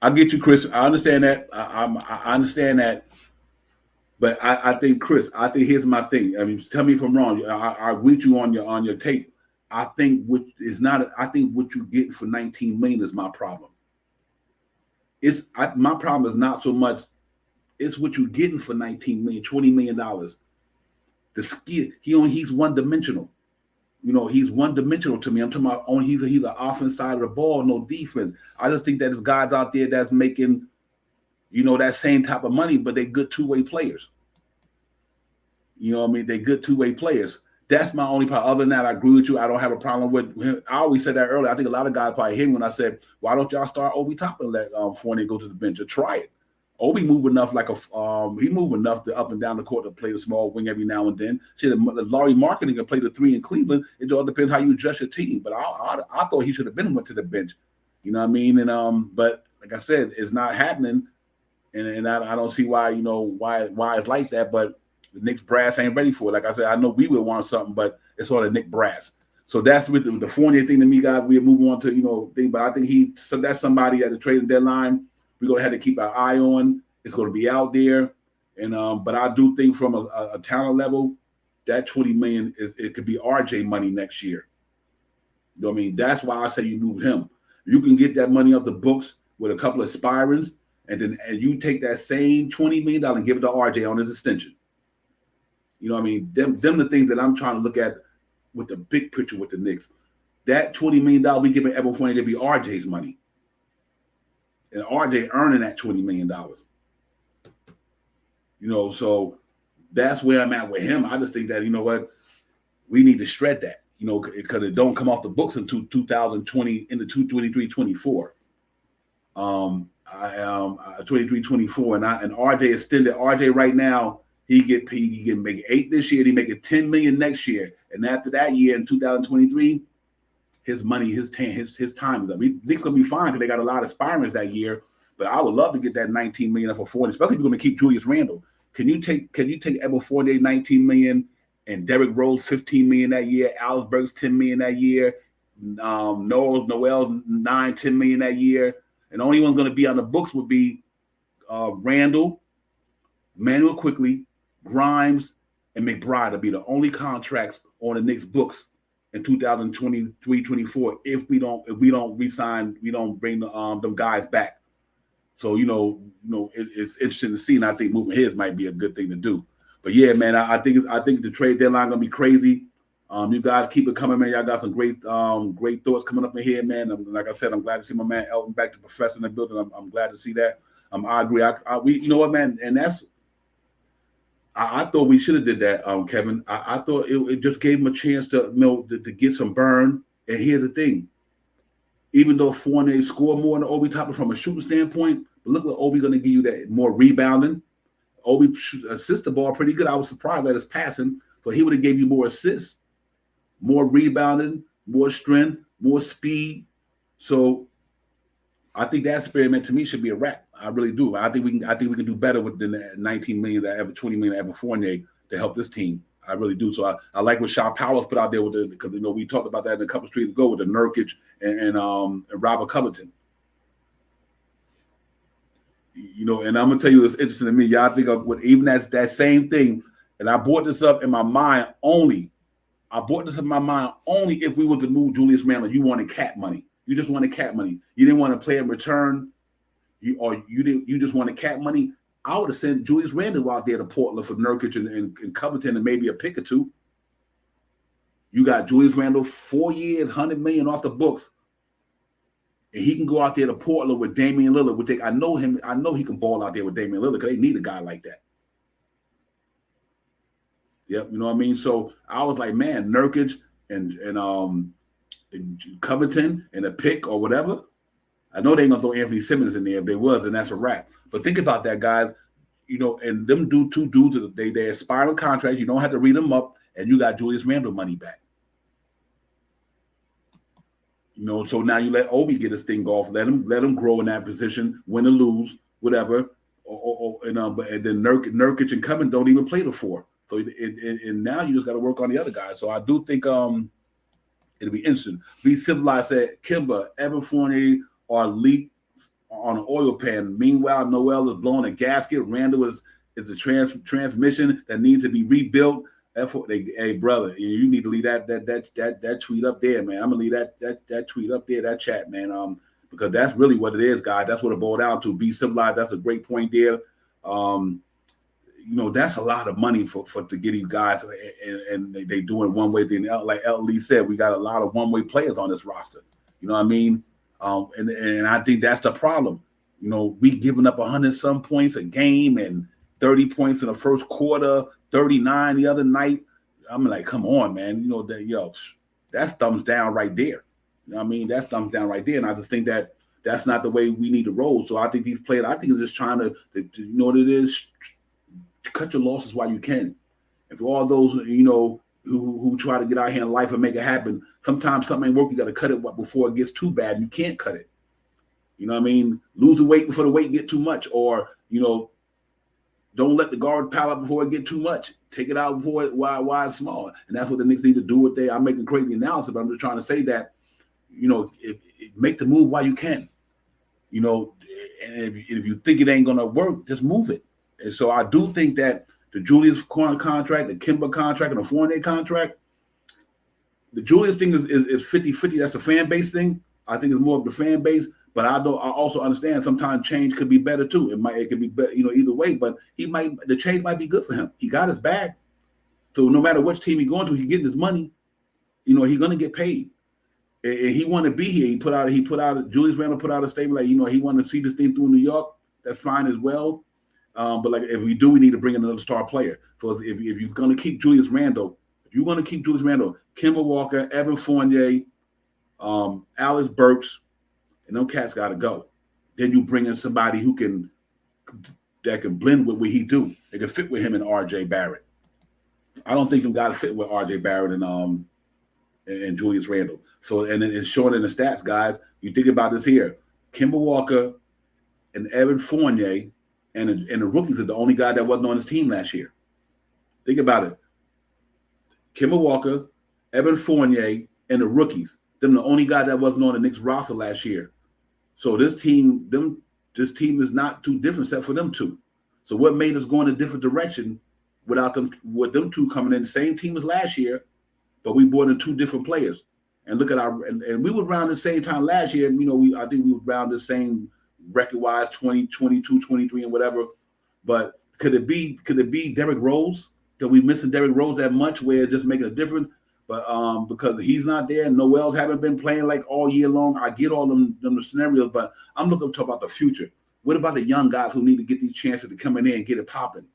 I get you, Chris. I understand that. I understand that. But I think, Chris, here's my thing. I mean, tell me if I'm wrong. I agree with you on your tape. I think what you get for 19 million is my problem. My problem is not so much. It's what you're getting for 19 million, $20 million. The skill. He's one dimensional. He's one dimensional to me. I'm talking about he's the offense side of the ball, no defense. I just think that there's guys out there that's making, that same type of money, but they're good two-way players. You know what I mean? They're good two-way players. That's my only problem. Other than that, I agree with you. I don't have a problem with him. I always said that earlier. I think a lot of guys probably hit me when I said, why don't y'all start Obi Toppin and let Fournier go to the bench or try it? Obi move enough he move enough to up and down the court to play the small wing every now and then. Laurie Marketing can play the 3 in Cleveland. It all depends how you adjust your team. But I thought he should have went to the bench. You know what I mean? And but like I said, it's not happening. And I don't see why why it's like that. But the Knicks brass ain't ready for it. Like I said, I know we would want something, but it's on the Knicks brass. So that's with the Fournier thing to me, guys. We'll move on to thing. But I think that's somebody at the trading deadline we're gonna have to keep our eye on. It's gonna be out there, and but I do think from a talent level, that 20 million it could be RJ money next year. You know what I mean? That's why I say you move him. You can get that money off the books with a couple of expirants, and you take that same $20 million and give it to RJ on his extension. You know what I mean? Them the things that I'm trying to look at with the big picture with the Knicks. That $20 million we giving Evan Fournier to be RJ's money. And RJ earning that $20 million. So that's where I'm at with him. I just think that, we need to shred that, because it don't come off the books until 2020 into 23-24. 23-24. And RJ extended. RJ right now, he can make 8 this year. He make it 10 million next year. And after that year in 2023, his money, his time is up. Knicks gonna be fine because they got a lot of aspirants that year. But I would love to get that $19 million for Fournier, especially if you're going to keep Julius Randle. Can you take Evan Fournier $19 million and Derrick Rose $15 million that year, Alex Burks $10 million that year, Noel $9-10 million that year, and the only one's going to be on the books would be Randle, Manuel Quickly, Grimes, and McBride will be the only contracts on the Knicks books in 2023-24 if we don't resign, we don't bring them guys back. So it's interesting to see, and I think moving his might be a good thing to do. But yeah, man, I think the trade deadline gonna be crazy. You guys keep it coming, man. Y'all got some great thoughts coming up in here, man. Like I said, I'm glad to see my man Elton back to professor in the building. I'm glad to see that. I agree. We you know what, man, and that's. I thought we should have did that, Kevin. I thought it just gave him a chance to to get some burn. And here's the thing. Even though Fournier scored more than Obi Toppin from a shooting standpoint, but look what Obi going to give you, that more rebounding. Obi assists the ball pretty good. I was surprised at his passing, so he would have gave you more assists, more rebounding, more strength, more speed. So I think that experiment to me should be a wrap. I really do. I think we can do better with the 19 million that ever 20 million ever Fournier to help this team. I really do. So I like what Shaw Powell's put out there with because we talked about that in a couple streets ago with the Nurkic and Robert Covington. And I'm gonna tell you, it's interesting to me. Y'all think of what even that same thing, and I brought this up in my mind only. I brought this in my mind only if we were to move Julius Randle. You wanted cap money. You just wanted cap money. You didn't want to play in return. You just wanted cap money. I would have sent Julius Randle out there to Portland for Nurkic and Covington and maybe a pick or two. You got Julius Randle 4 years, $100 million off the books, and he can go out there to Portland with Damian Lillard. Which I know him. I know he can ball out there with Damian Lillard because they need a guy like that. Yep, you know what I mean. So I was like, man, Nurkic and Covington and a pick or whatever. I know they ain't gonna throw Anthony Simmons in there. If they was, then that's a wrap. But think about that, guys. And them two dudes, they aspiring contracts. You don't have to read them up, and you got Julius Randle money back. So now you let Obi get his thing off. Let him grow in that position, win or lose, whatever. But then Nurkic and Covington don't even play the four. So and now you just got to work on the other guys. So I do think it'll be interesting. Be civilized. Said Kemba, Evan Fournier are leaked on an oil pan. Meanwhile, Noel is blowing a gasket. Randle is a transmission that needs to be rebuilt. Hey, brother, you need to leave that tweet up there, man. I'm gonna leave that tweet up there, that chat, man. Because that's really what it is, guys. That's what it boiled down to. Be civilized. That's a great point there. That's a lot of money for to get these guys, and they doing one way thing. Like Elton Lee said, we got a lot of one way players on this roster. You know what I mean? And I think that's the problem. We giving up 100-some points a game and 30 points in the first quarter, 39 the other night. I'm like, come on, man. That's thumbs down right there. You know what I mean? That's thumbs down right there. And I just think that's not the way we need to roll. So I think these players, I think they're just trying to you know what it is, cut your losses while you can. And for all those, who try to get out here in life and make it happen, sometimes something ain't working. You got to cut it before it gets too bad. You can't cut it. You know what I mean? Lose the weight before the weight get too much, or don't let the guard pile up before it get too much. Take it out before it why it's small. And that's what the Knicks need to do with there. I'm making crazy analysis, but I'm just trying to say that, make the move while you can. And if you think it ain't gonna work, just move it. And so I do think that the Julius contract, the Kemba contract, and the Fournier contract, the Julius thing is 50-50. That's a fan base thing. I think it's more of the fan base. But I also understand sometimes change could be better too. It could be better, either way. But the change might be good for him. He got his bag, so no matter which team he's going to, he's getting his money. He's gonna get paid, and he want to be here. He put out Julius Randle put out a statement like he want to see this thing through New York. That's fine as well. But like if we do, we need to bring in another star player. So if you're gonna keep Julius Randle, Kemba Walker, Evan Fournier, Alex Burks. And them cats got to go. Then you bring in somebody that can blend with what he do. They can fit with him and R.J. Barrett. I don't think them guys fit with R.J. Barrett and and Julius Randle. So, and it's showing in the stats, guys. You think about this here. Kemba Walker and Evan Fournier and the rookies are the only guy that wasn't on his team last year. Think about it. Kemba Walker, Evan Fournier, and the rookies. Them the only guy that wasn't on the Knicks roster last year. So this team is not too different except for them two. So what made us go in a different direction without them, with them two coming in, the same team as last year, but we brought in two different players. And look at and we were around the same time last year. I think we were around the same record-wise, 20, 22, 23, and whatever. But could it be Derrick Rose? That we missing Derrick Rose that much where it's just making a difference? But because he's not there, Noels haven't been playing like all year long. I get all them scenarios, but I'm looking to talk about the future. What about the young guys who need to get these chances to come in there and get it popping?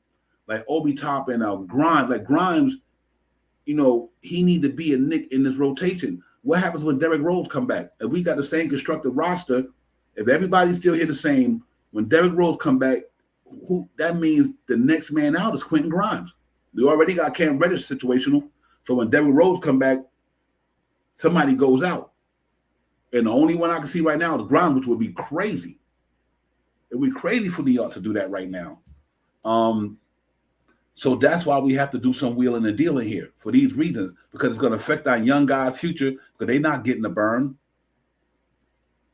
Like Obi Toppin and Grimes. Like Grimes, he need to be a Knick in this rotation. What happens when Derrick Rose come back? If we got the same constructed roster, if everybody's still here the same, when Derrick Rose come back, that means the next man out is Quentin Grimes. They already got Cam Reddish situational. So when Derrick Rose come back, somebody goes out. And the only one I can see right now is Grimes, which would be crazy. It would be crazy for New York to do that right now. So that's why we have to do some wheeling and dealing here for these reasons, because it's going to affect our young guys' future because they're not getting the burn.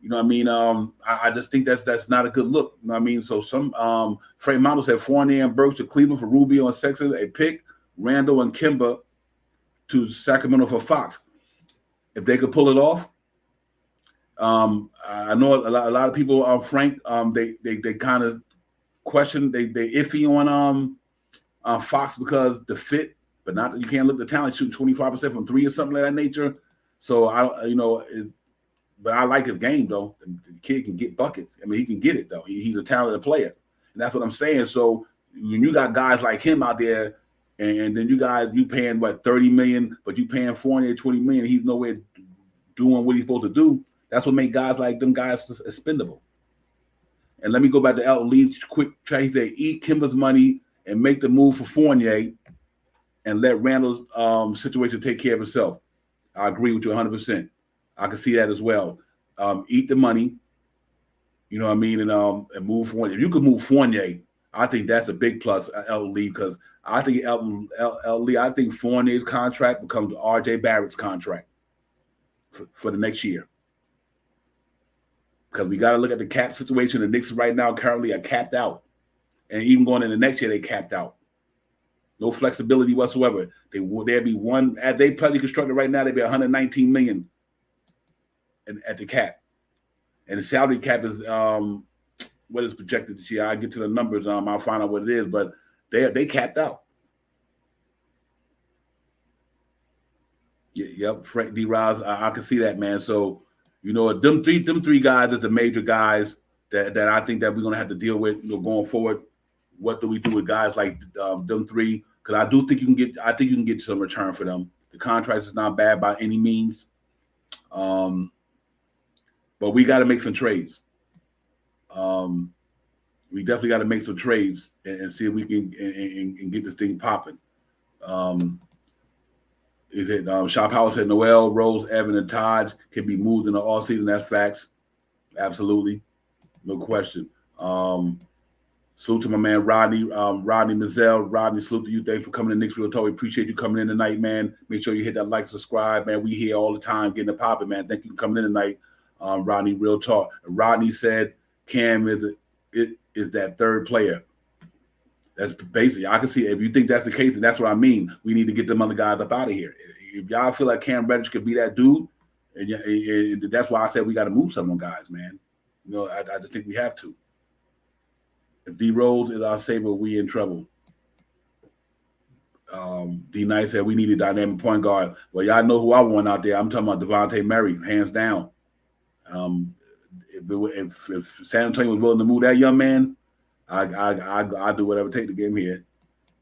You know what I mean? I just think that's not a good look. You know what I mean? So Frank Model said Fournier and Burks to Cleveland for Rubio and Sexton, a pick, Randle and Kemba to Sacramento for Fox. If they could pull it off, I know a lot of people, Frank, they kind of question, they iffy on Fox because the fit, but not, you can't look at the talent, shooting 25% from three or something of that nature. So but I like his game though. The kid can get buckets. I mean, he can get it though. He's a talented player, and that's what I'm saying. So when you got guys like him out there, and then you paying what, $30 million, but you paying Fournier $20 million, he's nowhere doing what he's supposed to do. That's what make guys like them guys expendable. And let me go back to Elton Lee's quick track. He said, eat Kemba's money and make the move for Fournier, and let Randle's situation take care of itself. I agree with you 100%. I can see that as well. Eat the money, you know what I mean, and move Fournier. If you could move Fournier, I think that's a big plus, Elton Lee, because I think I think Fournier's contract becomes R.J. Barrett's contract for the next year. Because we got to look at the cap situation. The Knicks right now currently are capped out. And even going into next year, they capped out. No flexibility whatsoever. There'd be one, as they probably constructed right now, they'd be $119 million at the cap. And the salary cap is what is projected this year. I'll get to the numbers. I'll find out what it is, but they capped out. Yep, Frank D. Rouse, I can see that, man. So, them three guys are the major guys that I think that we're gonna have to deal with, going forward. What do we do with guys like them three? Because I do think you can get some return for them. The contract is not bad by any means, but we got to make some trades. We definitely got to make some trades and see if we can and get this thing popping. Shop Howard said Noel, Rose, Evan, and Taj can be moved in the offseason. That's facts. Absolutely. No question. Salute to my man Rodney Mazzell. Rodney, salute to you. Thanks for coming to Knicks Real Talk. We appreciate you coming in tonight, man. Make sure you hit that like, subscribe, man. We here all the time getting it popping, man. Thank you for coming in tonight, Rodney Real Talk. Rodney said Cam is that third player. That's basically, I can see, if you think that's the case, then that's what I mean. We need to get them other guys up out of here. If y'all feel like Cam Reddish could be that dude, and that's why I said we got to move some of them guys, man. I just think we have to. If D Rose is our savior, we in trouble. D Knight said we need a dynamic point guard. Well, y'all know who I want out there. I'm talking about Devontae Murray, hands down. If San Antonio was willing to move that young man, I do whatever it takes to get him here.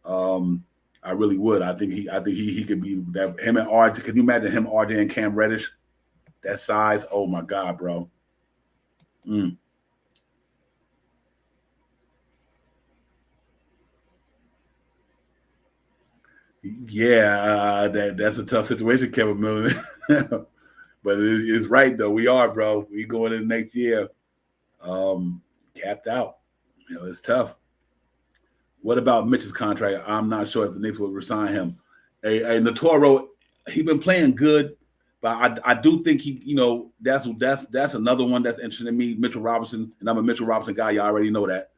I really would. I think he could be that. Him and RJ. Can you imagine him, RJ, and Cam Reddish? That size. Oh my God, bro. Yeah, that's a tough situation, Kevin Miller. But it's right though. We are, bro. We going in next year, capped out. It's tough. What about Mitch's contract? I'm not sure if the Knicks will resign him. Hey, Natoro, he been playing good, but I do think that's another one that's interesting to me. Mitchell Robinson, and I'm a Mitchell Robinson guy. You already know that.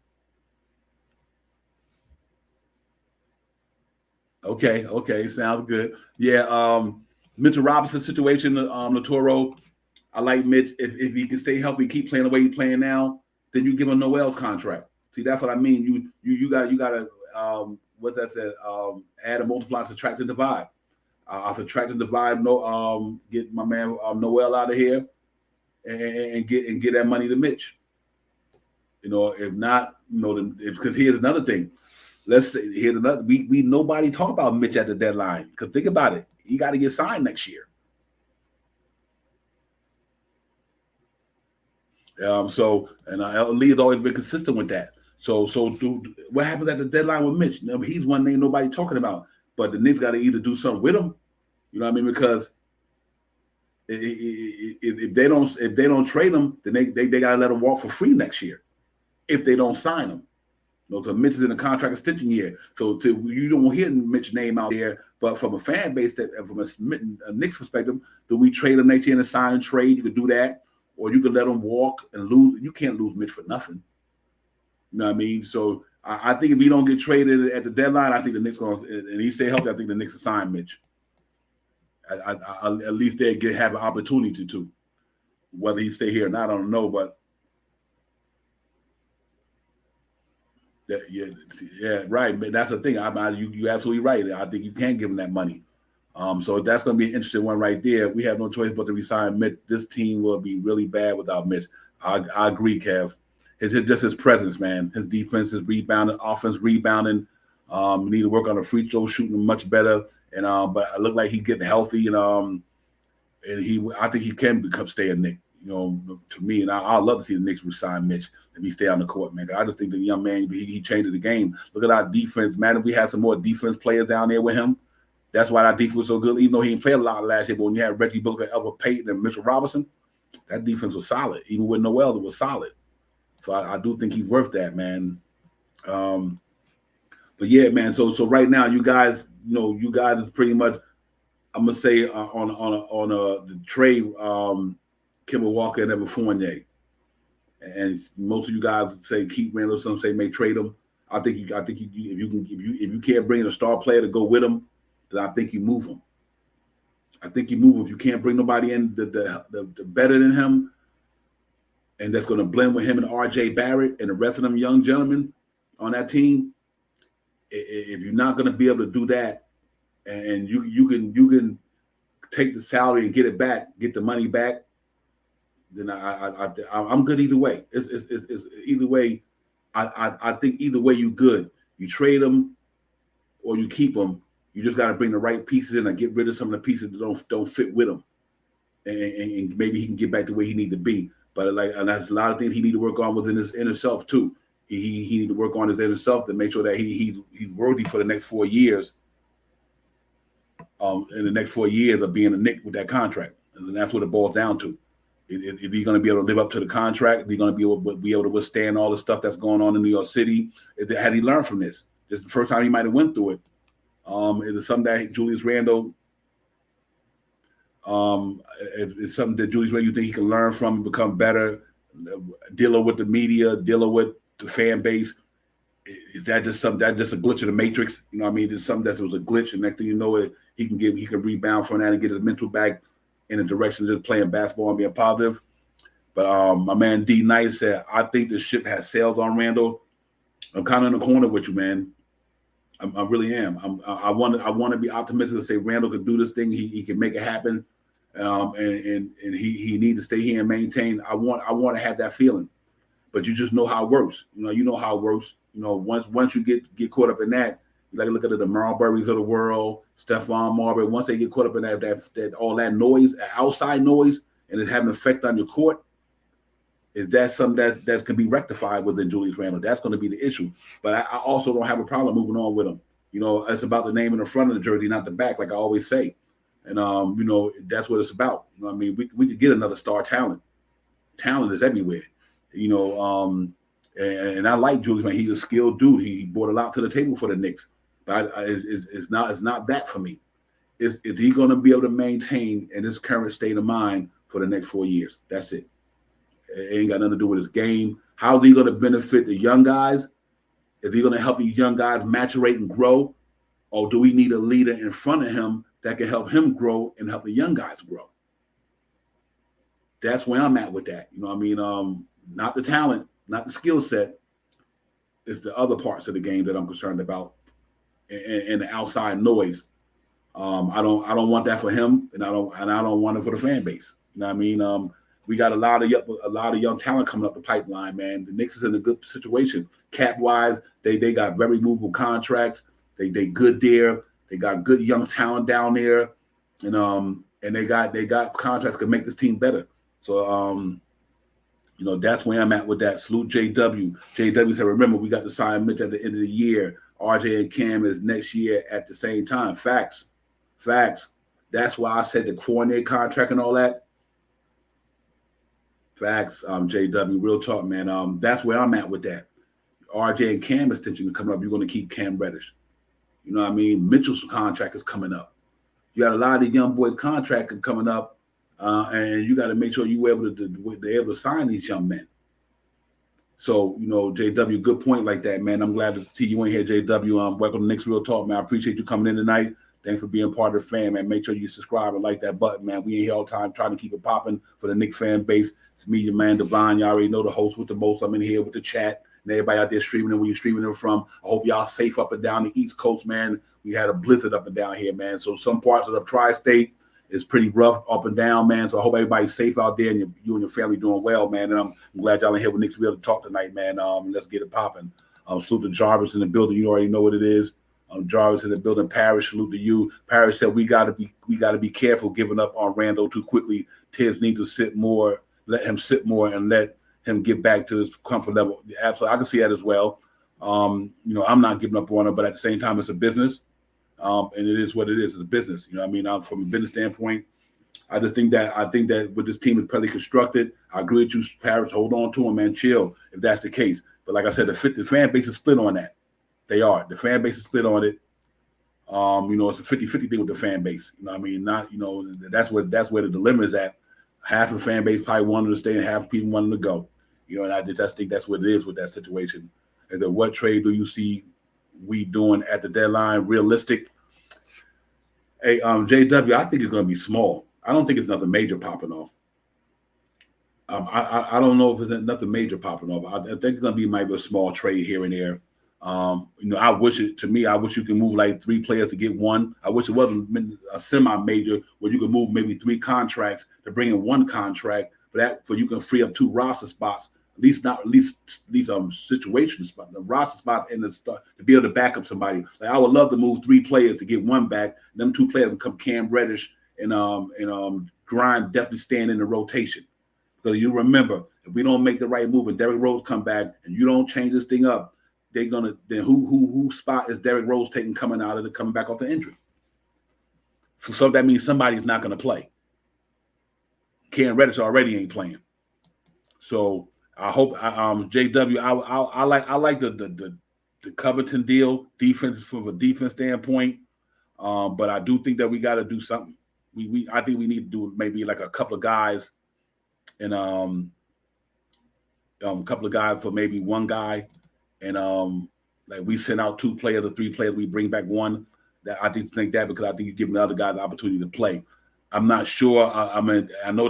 Okay, sounds good. Yeah, Mitchell Robinson situation, Natoro. I like Mitch. If he can stay healthy, keep playing the way he's playing now, then you give him Noel's contract. See, that's what I mean. You got to what's that said? Add and multiply, subtract and divide. I'll subtract and divide. No, get my man Noel out of here and get that money to Mitch. If not, because here's another thing. Let's say here's another. We nobody talk about Mitch at the deadline. Because think about it, he got to get signed next year. Lee has always been consistent with that. What happens at the deadline with Mitch? He's one name nobody talking about, but the Knicks got to either do something with him. You know what I mean? Because if they don't trade him, then they got to let him walk for free next year. If they don't sign him, because Mitch is in a contract extension year, so you don't hear Mitch's name out there. But from a fan base, from a Knicks perspective, do we trade him next year and sign and trade? You could do that. Or you could let him walk and lose. You can't lose Mitch for nothing. You know what I mean? So I think if he don't get traded at the deadline, I think the Knicks going to, and he stay healthy, I think the Knicks will sign Mitch. At least they have an opportunity to. Whether he stay here or not, I don't know. But yeah, right. That's the thing. You absolutely right. I think you can give him that money. So that's going to be an interesting one right there. We have no choice but to resign Mitch. This team will be really bad without Mitch. I agree, Kev. It's just his presence, man. His defense is rebounding, offense rebounding. We need to work on the free throw shooting much better. And but it looked like he's getting healthy, and I think he can stay a Knick. To me, and I'd love to see the Knicks resign Mitch if he stay on the court, man. I just think the young man, he changed the game. Look at our defense, man. If we had some more defense players down there with him, that's why our defense was so good. Even though he didn't play a lot last year, but when you had Reggie Booker, Elva Payton, and Mitchell Robinson, that defense was solid. Even with Noel, it was solid. So I do think he's worth that, man. But yeah, man. So right now, you guys is pretty much. I'm gonna say on the trade, Kemba Walker and Evan Fournier, and most of you guys say keep Randle. Some say may trade him. I think you if you can't bring in a star player to go with him, then I think you move him. I think you move him. If you can't bring nobody in the better than him, and that's going to blend with him and R.J. Barrett and the rest of them young gentlemen on that team. If you're not going to be able to do that, and you can take the salary and get it back, get the money back, then I'm good either way. It's either way. I think either way you good. You trade them or you keep them. You just got to bring the right pieces in and get rid of some of the pieces that don't fit with him, and maybe he can get back to where he need to be. But and that's a lot of things he need to work on within his inner self too. He need to work on his inner self to make sure that he's worthy for the next 4 years. In the next 4 years of being a Knick with that contract, and that's what it boils down to. If he's going to be able to live up to the contract, if he's going to be able to withstand all the stuff that's going on in New York City. Had he learned from this? This is the first time he might have went through it. Is it something that Julius Randle? It's something that Julius Randle you think he can learn from and become better, dealing with the media, dealing with the fan base. Is that just something that's just a glitch of the matrix? You know what I mean? It's something that was a glitch, and next thing you know, he can rebound from that and get his mental back in the direction of just playing basketball and being positive. But my man D Nice said, I think the ship has sailed on Randle. I'm kind of in the corner with you, man. I really am. I want to be optimistic and say Randle can do this thing. He can make it happen, and he need to stay here and maintain. I want to have that feeling, but you just know how it works. You know how it works. Once you get caught up in that, you like look at the Marburys of the world, Stephon Marbury. Once they get caught up in that all that noise, outside noise, and it's having an effect on your court, is that something that can be rectified within Julius Randle? That's going to be the issue. But I also don't have a problem moving on with him. It's about the name in the front of the jersey, not the back, like I always say. And that's what it's about. We could get another star talent. Talent is everywhere. And I like Julius, man. He's a skilled dude. He brought a lot to the table for the Knicks. But it's not that for me. Is he going to be able to maintain in his current state of mind for the next 4 years? That's it. It ain't got nothing to do with his game. How is he going to benefit the young guys? Is he going to help these young guys maturate and grow? Or do we need a leader in front of him that can help him grow and help the young guys grow? That's where I'm at with that. Not the talent, not the skill set. It's the other parts of the game that I'm concerned about and the outside noise. I don't want that for him, and I don't want it for the fan base. We got a lot of young talent coming up the pipeline, man. The Knicks is in a good situation. Cap wise, they got very movable contracts. They good there. They got good young talent down there, and they got contracts that make this team better. So that's where I'm at with that. Salute JW. JW said, remember, we got to sign Mitch at the end of the year. RJ and Cam is next year at the same time. Facts. That's why I said the Fournier contract and all that. Facts, JW, real talk, man. That's where I'm at with that. RJ and Cam extension is coming up. You're going to keep Cam Reddish. Mitchell's contract is coming up. You got a lot of young boys' contract coming up, and you got to make sure you're able to sign these young men. So, JW, good point like that, man. I'm glad to see you in here, JW. Welcome to Knicks Real Talk, man. I appreciate you coming in tonight. Thanks for being part of the fan, man. Make sure you subscribe and like that button, man. We in here all the time trying to keep it popping for the Knicks fan base. It's me, your man, Devon. You already know the host with the most. I'm in here with the chat and everybody out there streaming it where you're streaming it from. I hope y'all safe up and down the East Coast, man. We had a blizzard up and down here, man. So some parts of the tri-state is pretty rough up and down, man. So I hope everybody's safe out there and you and your family doing well, man. And I'm glad y'all in here with Knicks Real to talk tonight, man. Let's get it popping. Salute to Jarvis in the building. You already know what it is. Jarvis in the building. Parrish, salute to you. Parrish said we gotta be careful giving up on Randle too quickly. Tibbs need to sit more, let him sit more, and let him get back to his comfort level. Absolutely, I can see that as well. I'm not giving up on him, but at the same time, it's a business, and it is what it is. It's a business. From a business standpoint, I think that with this team is probably constructed. I agree with you, Parrish. Hold on to him, man. Chill if that's the case. But like I said, the fan base is split on that. They are. The fan base is split on it. It's a 50-50 thing with the fan base. That's where the dilemma is at. Half the fan base probably wanted to stay and half people wanted to go. And I just think that's what it is with that situation. And then what trade do you see we doing at the deadline? Realistic? Hey, JW, I think it's going to be small. I don't think it's nothing major popping off. I don't know if it's nothing major popping off. I think it's going to be maybe a small trade here and there. I wish you can move like 3 players to get one. I wish it wasn't a semi-major where you could move maybe 3 contracts to bring in 1 contract so you can free up 2 roster spots. At least these situation spots, the roster spots, and to be able to back up somebody. Like I would love to move 3 players to get 1 back. Them 2 players become Cam Reddish and Grind definitely staying in the rotation. Because you remember, if we don't make the right move and Derrick Rose come back and you don't change this thing up, they're gonna then who spot is Derrick Rose taking coming back off the injury. So that means somebody's not gonna play. Cam Reddish already ain't playing. So I hope JW. I like the Covington deal defense from a defense standpoint, but I do think that we got to do something. I think we need to do maybe like a couple of guys and a couple of guys for maybe 1 guy. And like we send out 2 players or 3 players, we bring back 1. That I think that because I think you're giving the other guy the opportunity to play. I'm not sure. I know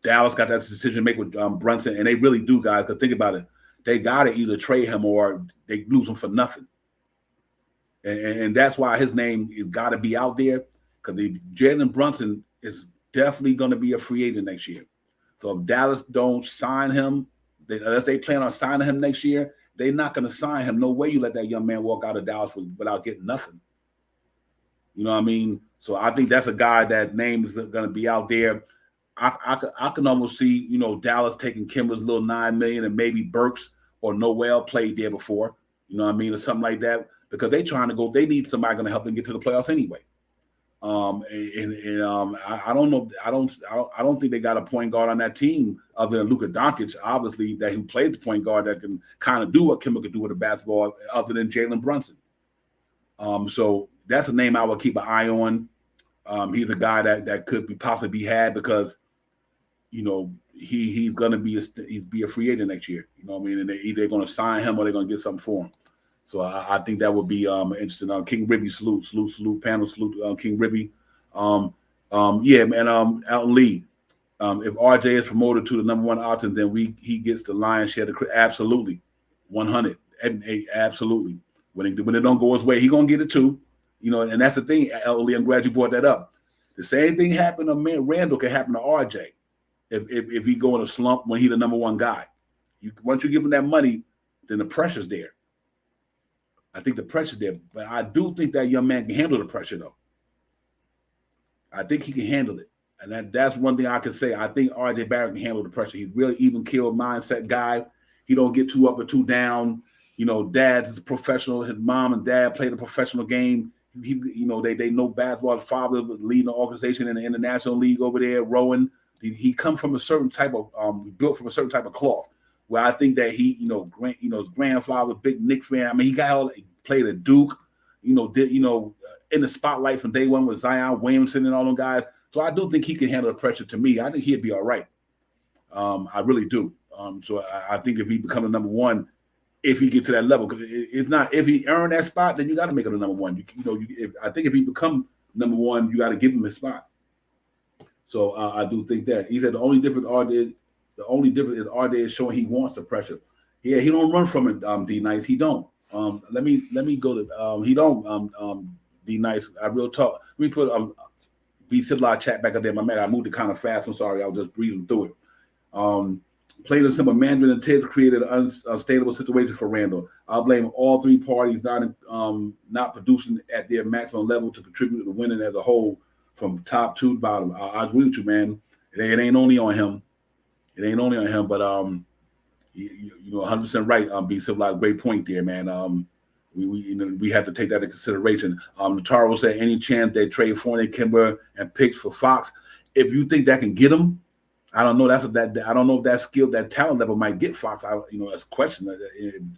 Dallas got that decision to make with Brunson, and they really do, guys. Because think about it, they got to either trade him or they lose him for nothing. And that's why his name has got to be out there because Jalen Brunson is definitely going to be a free agent next year. So if Dallas don't sign him, unless they plan on signing him next year, they're not going to sign him. No way you let that young man walk out of Dallas without getting nothing. You know what I mean? So I think that's a guy that name is going to be out there. I can almost see, Dallas taking Kemba's little $9 million and maybe Burks or Noel played there before. You know what I mean, or something like that, because they trying to go. They need somebody going to help them get to the playoffs anyway. I don't know. I don't think they got a point guard on that team other than Luka Doncic, obviously, that who played the point guard that can kind of do what Kemba could do with the basketball, other than Jalen Brunson. So that's a name I would keep an eye on. He's a guy that could possibly be had because, you know, he's going to be a free agent next year. You know what I mean? And they're either going to sign him or they're going to get something for him. So I think that would be interesting. King Ribby, salute, panel, salute, King Ribby. Yeah, man, Elton Lee. If RJ is promoted to the number one option, then he gets the lion's share. Absolutely, 100, absolutely. When it don't go his way, he gonna get it too. You know, and that's the thing, Elton Lee. I'm glad you brought that up. The same thing happened to Randle can happen to RJ if he go in a slump when he's the number one guy. Once you give him that money, then the pressure's there. I think the pressure's there, but I do think that young man can handle the pressure, though. I think he can handle it, and that's one thing I can say. I think R.J. Barrett can handle the pressure. He's really even-keeled mindset guy. He don't get too up or too down. You know, dad's a professional. His mom and dad played a professional game. They know basketball. His father was leading the organization in the international league over there, rowing. He come from a certain type of built from a certain type of cloth. Where I think that his grandfather, big Knicks fan. I mean, he played at Duke, in the spotlight from day one with Zion Williamson and all them guys. So I do think he can handle the pressure. To me, I think he'd be all right. I really do. So I think if he becomes the number one, if he gets to that level, because it's not if he earned that spot, then you got to make him the number one. I think if he become number one, you got to give him his spot. So I do think that. He said the only difference is RJ is showing he wants the pressure. Yeah, he don't run from it, D Nice. He don't. Let me go to he don't D Nice. I real talk. Let me put B Civilized chat back up there. My man, I moved it kind of fast. I'm sorry, I was just breathing through it. Played a simple Mandarin and Tibbs created an unstable situation for Randle. I'll blame all three parties not producing at their maximum level to contribute to winning as a whole from top to bottom. I agree with you, man. It ain't only on him. It ain't only on him, but you 100% right. B Civilized, great point there, man. We have to take that into consideration. Nataro said any chance they trade Fournier, Kemba, and picks for Fox. If you think that can get him, I don't know. I don't know if that skill, that talent level might get Fox. That's a question.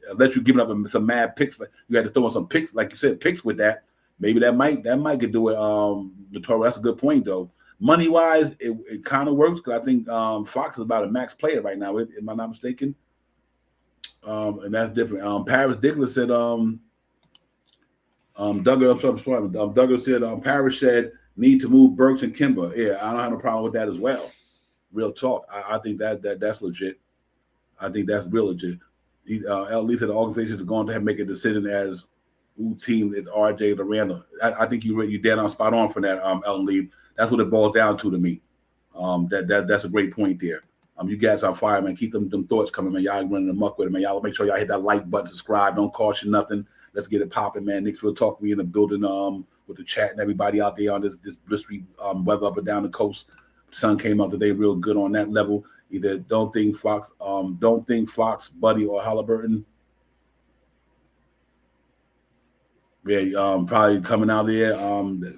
Unless you're giving up some mad picks, like you had to throw in some picks, like you said, picks with that. Maybe that might get do it. Nataro, that's a good point though. Money wise, it kind of works because I think Fox is about a max player right now. Am I not mistaken? And that's different. Paris Dickless said, Douglas said, Paris said need to move Burks and Kemba. Yeah, I don't have a problem with that as well. Real talk. I think that's legit. I think that's real legit. At least the organizations are going to have to make a decision as who team is RJ or Randle. I think you dead on spot on for that, Ellen Lee. That's what it boils down to me. That's a great point there. You guys on fire, man. Keep them thoughts coming, man. Y'all running amok with it, man. Y'all make sure y'all hit that like button, subscribe. Don't cost you nothing. Let's get it popping, man. Knicks Real Talk. We in the building with the chat and everybody out there on this blistery weather up and down the coast. The sun came out today real good on that level. Either don't think Fox, Buddy, or Halliburton. Yeah, probably coming out there.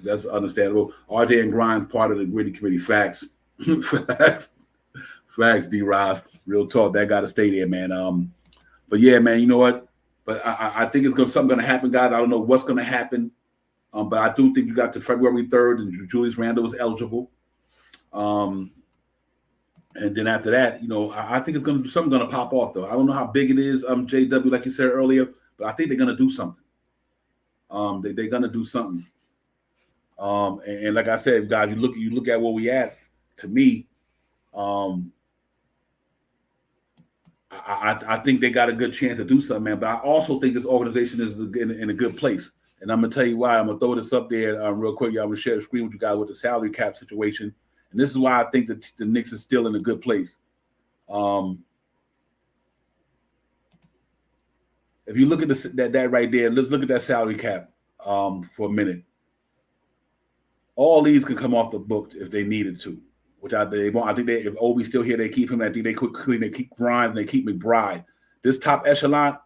That's understandable. RJ and Grind part of the gritty committee. Facts. Facts, D-Ross. Real talk. That got to stay there, man. But yeah, man, you know what? But I think something going to happen, guys. I don't know what's going to happen. But I do think you got to February 3rd and Julius Randle is eligible. And then after that, I think something's going to pop off, though. I don't know how big it is, JW, like you said earlier, but I think they're going to do something. They're going to do something. And like I said, guys, you look at where we at. To me, I think they got a good chance to do something, man. But I also think this organization is in a good place. And I'm going to tell you why. I'm going to throw this up there real quick. I'm going to share the screen with you guys with the salary cap situation. And this is why I think that the Knicks is still in a good place. If you look at that right there, let's look at that salary cap for a minute. All these can come off the book if they needed to, which they won't. I think if Obi's still here, they keep him. I think they keep Grimes and they keep McBride. This top echelon,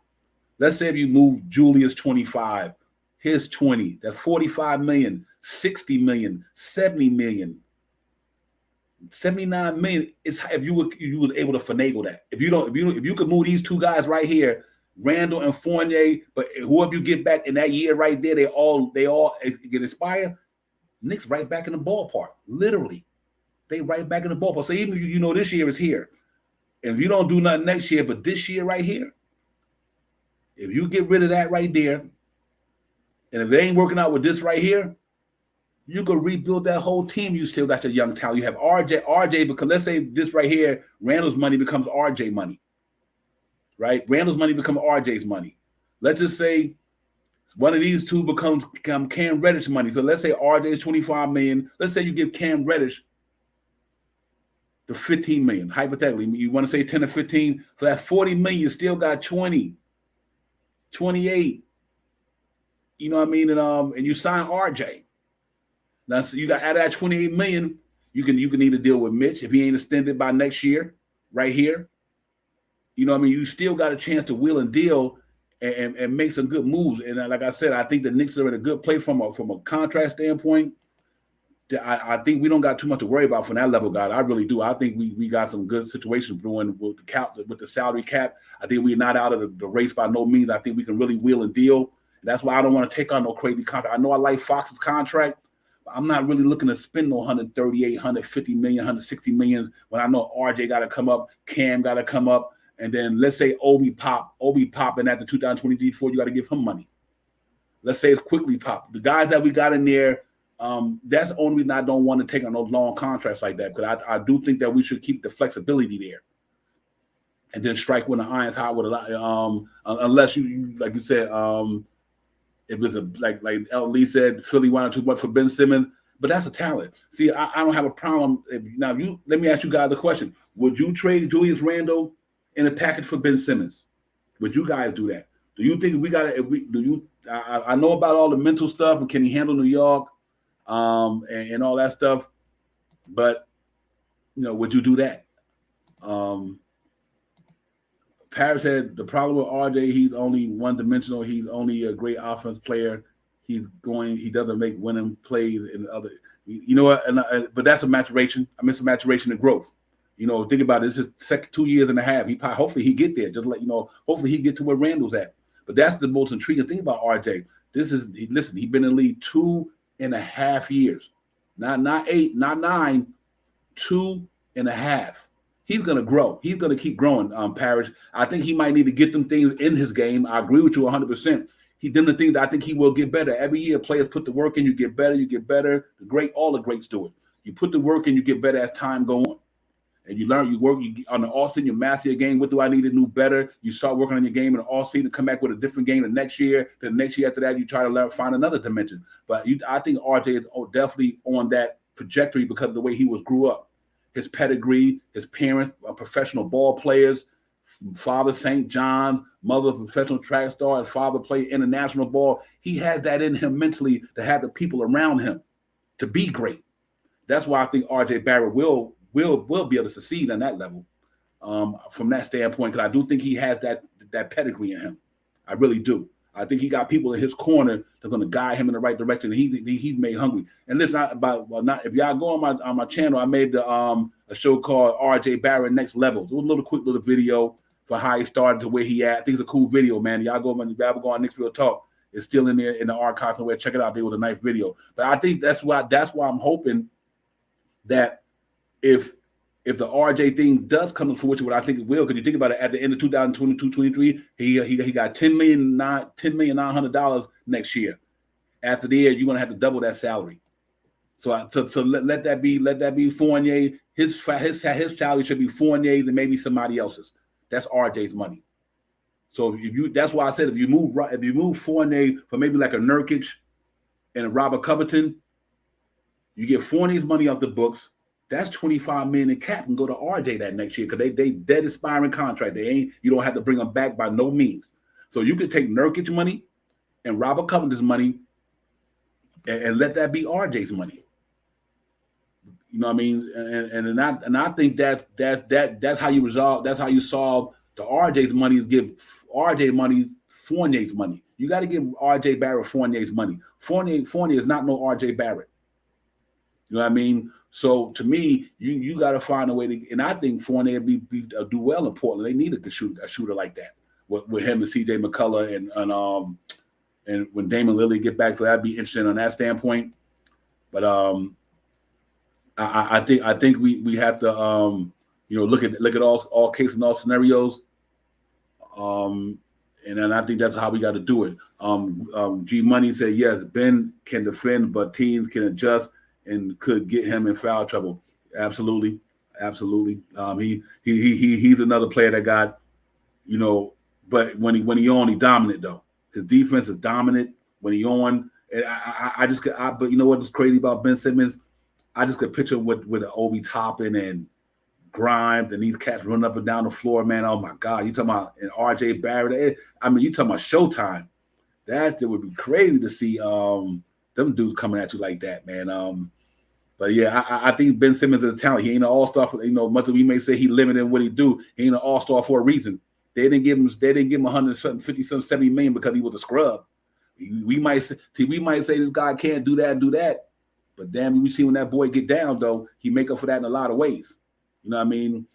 Let's say if you move Julius 25, his 20, that's 45 million, 60 million, 70 million, 79 million. It's if you was able to finagle that. If you could move these two guys right here, Randle and Fournier, but whoever you get back in that year right there, they all get inspired. Knicks right back in the ballpark. Literally, they right back in the ballpark. So even if this year is here, and if you don't do nothing next year, but this year right here, if you get rid of that right there, and if it ain't working out with this right here, you could rebuild that whole team. You still got your young talent. You have RJ, because let's say this right here, Randall's money becomes RJ money, right? Randall's money becomes RJ's money. Let's just say one of these two becomes Cam Reddish money. So let's say RJ is 25 million. Let's say you give Cam Reddish the 15 million. Hypothetically, you want to say 10 or 15. For that 40 million, you still got 20, 28. You know what I mean? And you sign RJ. Now, so you got out of that 28 million, you can either deal with Mitch if he ain't extended by next year, right here. You know what I mean? You still got a chance to wheel and deal and make some good moves. And like I said, I think the Knicks are in a good place from a contract standpoint. I think we don't got too much to worry about from that level, guys. I really do. I think we got some good situations brewing with the salary cap. I think we're not out of the race by no means. I think we can really wheel and deal. And that's why I don't want to take on no crazy contract. I know I like Fox's contract. I'm not really looking to spend no 138, 150 million, 160 million when I know RJ got to come up, Cam got to come up, and then let's say Obi popping at the 2023-24, you got to give him money. Let's say it's quickly pop. The guys that we got in there, that's the only reason I don't want to take on those long contracts like that, because I do think that we should keep the flexibility there, and then strike when the iron's hot with a lot. Unless you like you said. It was like El Lee said, Philly wanted too much for Ben Simmons, but that's a talent. See, I don't have a problem. Let me ask you guys a question. Would you trade Julius Randle in a package for Ben Simmons? Would you guys do that? Do you think we got to, I know about all the mental stuff and can he handle New York and all that stuff, but, would you do that? Paris said the problem with RJ, he's only one-dimensional. He's only a great offense player. He doesn't make winning plays in other. You know what? But that's a maturation. It's a maturation and growth. Think about it. This is 2 years and a half. Hopefully he get there. Just let hopefully he get to where Randall's at. But that's the most intriguing thing about RJ. He's been in the league 2.5 years, not 8, not 9, 2.5. He's going to grow. He's going to keep growing, Parrish. I think he might need to get them things in his game. I agree with you 100%. He did the things that I think he will get better. Every year, players put the work in, you get better, All the greats do it. You put the work in, you get better as time goes on. And you learn, you work, on the off season, you master your game. What do I need to do better? You start working on your game in the off season, come back with a different game the next year. The next year after that, you try to find another dimension. But I think RJ is definitely on that trajectory because of the way he grew up. His pedigree, his parents are professional ball players, father St. John's, mother professional track star, and father played international ball. He has that in him mentally to have the people around him to be great. That's why I think RJ Barrett will be able to succeed on that level from that standpoint, because I do think he has that pedigree in him. I really do. I think he got people in his corner that are going to guide him in the right direction. He's made hungry. And listen, if y'all go on my channel, I made a show called RJ Barrett Next Level. It was a quick little video for how he started to where he at. I think it's a cool video, man. Y'all go on Knicks Real Talk. It's still in there in the archive somewhere. Check it out. There was a nice video. But I think that's why I'm hoping that if the RJ thing does come to fruition, what I think it will, because you think about it, at the end of 2022-23, he got $10,900,000 next year. After the year, you're gonna have to double that salary. So let that be Fournier. His salary should be Fournier's and maybe somebody else's. That's RJ's money. So that's why I said if you move Fournier for maybe like a Nurkic and a Robert Covington, you get Fournier's money off the books. That's $25 million in cap and go to RJ that next year because they dead expiring contract. You don't have to bring them back by no means. So you could take Nurkic money and Robert Covington's money and let that be RJ's money. You know what I mean? And I think that's how you resolve. That's how you solve the RJ's money. Is give RJ money Fournier's money. You got to give R.J. Barrett Fournier's money. Fournier is not no R.J. Barrett. You know what I mean? So to me, you got to find a way to, and I think Fournier do well in Portland. They need a shooter like that with him and C.J. McCullough and when Damon Lillard get back, so that'd be interesting on that standpoint. But I think we have to look at all cases and all scenarios. And then I think that's how we got to do it. G Money said yes, Ben can defend, but teams can adjust and could get him in foul trouble. Absolutely. He's another player that got, but when he on, he dominant though. His defense is dominant when he on. And but you know what's crazy about Ben Simmons? I just could picture with Obi Toppin and Grimes and these cats running up and down the floor, man. Oh my God. You talking about and R.J. Barrett. I mean, you talking about Showtime. That would be crazy to see them dudes coming at you like that, man. But yeah, I think Ben Simmons is a talent. He ain't an all-star for, much as we may say he limited in what he do, he ain't an all-star for a reason. They didn't give him 150 some 70 million because he was a scrub. We might say this guy can't do that and do that. But damn, we see when that boy get down though, he make up for that in a lot of ways. You know what I mean?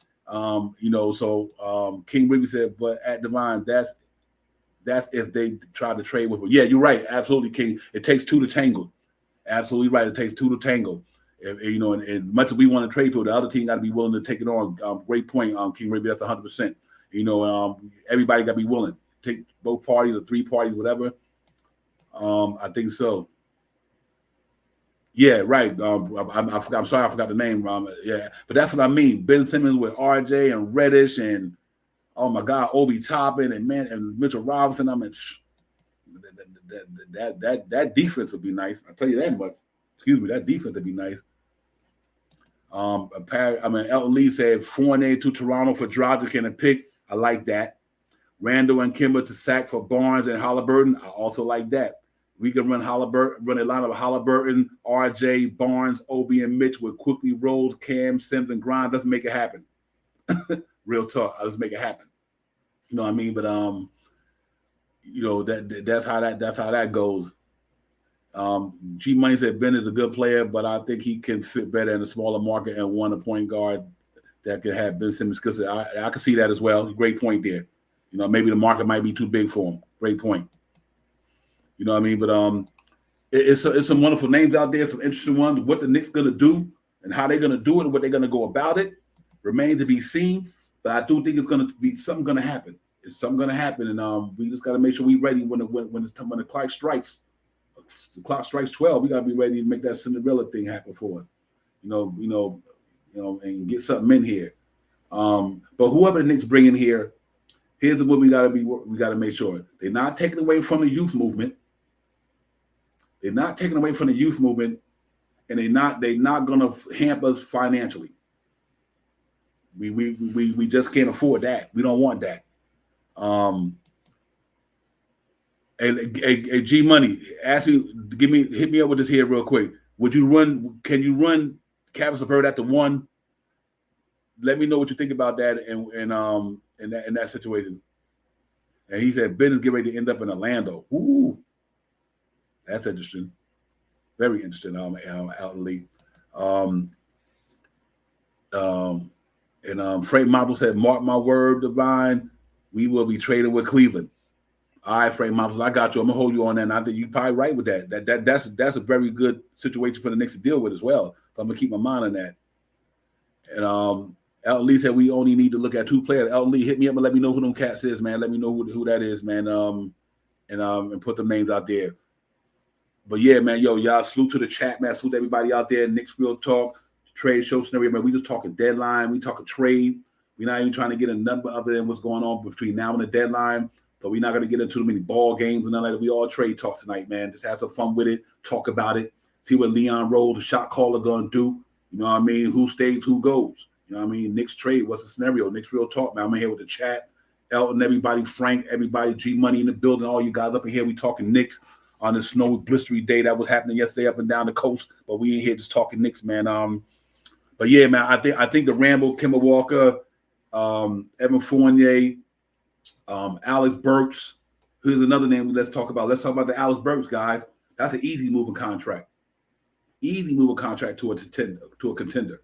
So King Rigby said, but at Divine, that's if they try to trade with him. Yeah, you're right. Absolutely, King. It takes two to tangle. Absolutely right. It takes two to tangle. And much as we want to trade people, the other team got to be willing to take it on. Great point, King Rigby. That's 100%. Everybody got to be willing. Take both parties or three parties, whatever. I think so. Yeah, right. I forgot. I'm sorry, I forgot the name. Yeah, but that's what I mean. Ben Simmons with RJ and Reddish and oh my God, Obi Toppin and Mitchell Robinson. I mean, that defense would be nice. I'll tell you that much. Excuse me, that defense would be nice. Elton Lee said Fournier to Toronto for Dragic and a pick. I like that. Randle and Kemba to sack for Barnes and Halliburton. I also like that. We can run a line of Halliburton, RJ, Barnes, Obi, and Mitch with quickly Rose, Cam, Sims, and Grimes. Let's make it happen. Real talk. Let's make it happen. You know what I mean? But that's how that goes. G Money said Ben is a good player, but I think he can fit better in a smaller market and want a point guard that could have Ben Simmons. Because I can see that as well. Great point there. Maybe the market might be too big for him. Great point. You know what I mean? But it's some wonderful names out there, some interesting ones. What the Knicks going to do and how they're going to do it and what they're going to go about it remains to be seen. But I do think it's going to be something going to happen. It's something going to happen, and we just got to make sure we're ready when the clock strikes. The clock strikes 12. We got to be ready to make that Cinderella thing happen for us. And get something in here. But whoever the Knicks bring in here, here's what we got to make sure they're not taking away from the youth movement. They're not taking away from the youth movement, and they're not going to hamper us financially. We just can't afford that. We don't want that. And G Money, hit me up with this here real quick. Can you run Cavis LeVert at the 1? Let me know what you think about that in that situation. And he said Ben is getting ready to end up in Orlando. Ooh. That's interesting. Very interesting, Alton Lee. Frank Model said, mark my word, Divine, we will be traded with Cleveland. All right, Frank Model, I got you. I'm going to hold you on that. And I think you're probably right with that. That's a very good situation for the Knicks to deal with as well. So I'm going to keep my mind on that. And Elton Lee said we only need to look at 2 players. Elton Lee, hit me up and let me know who them cats is, man. Let me know who that is, man. And put the names out there. But yeah, man, y'all salute to the chat, man. Salute everybody out there. Knicks Real Talk, trade show scenario, man. We just talking deadline. We talking trade. We're not even trying to get a number other than what's going on between now and the deadline. So we're not going to get into too many ball games and none of that. We all trade talk tonight, man. Just have some fun with it. Talk about it. See what Leon Rose, the shot caller, going to do. You know what I mean? Who stays, who goes. You know what I mean? Knicks trade. What's the scenario? Knicks Real Talk, man. I'm in here with the chat. Elton, everybody, Frank, everybody, G Money in the building. All you guys up in here. We talking Knicks on this snowy, blistery day that was happening yesterday up and down the coast. But we ain't here just talking Knicks, man. But yeah, man, I think the Rambo, Kemba Walker, Evan Fournier, Alex Burks, Here's another name let's talk about. Let's talk about the Alex Burks, guys. That's an easy moving contract. Easy moving contract to a contender.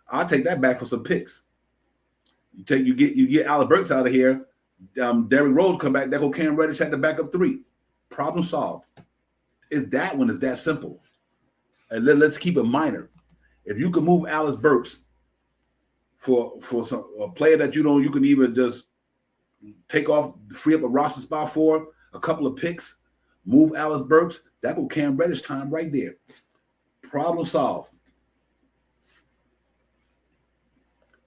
I'll take that back for some picks. You get Alex Burks out of here. Derrick Rose come back. There go Cam Reddish at the backup 3. Problem solved. It's that one. It's that simple. And let's keep it minor. If you can move Alex Burks for a player that you can even just take off, free up a roster spot for a couple of picks, move Alex Burks. That go Cam Reddish time right there. Problem solved.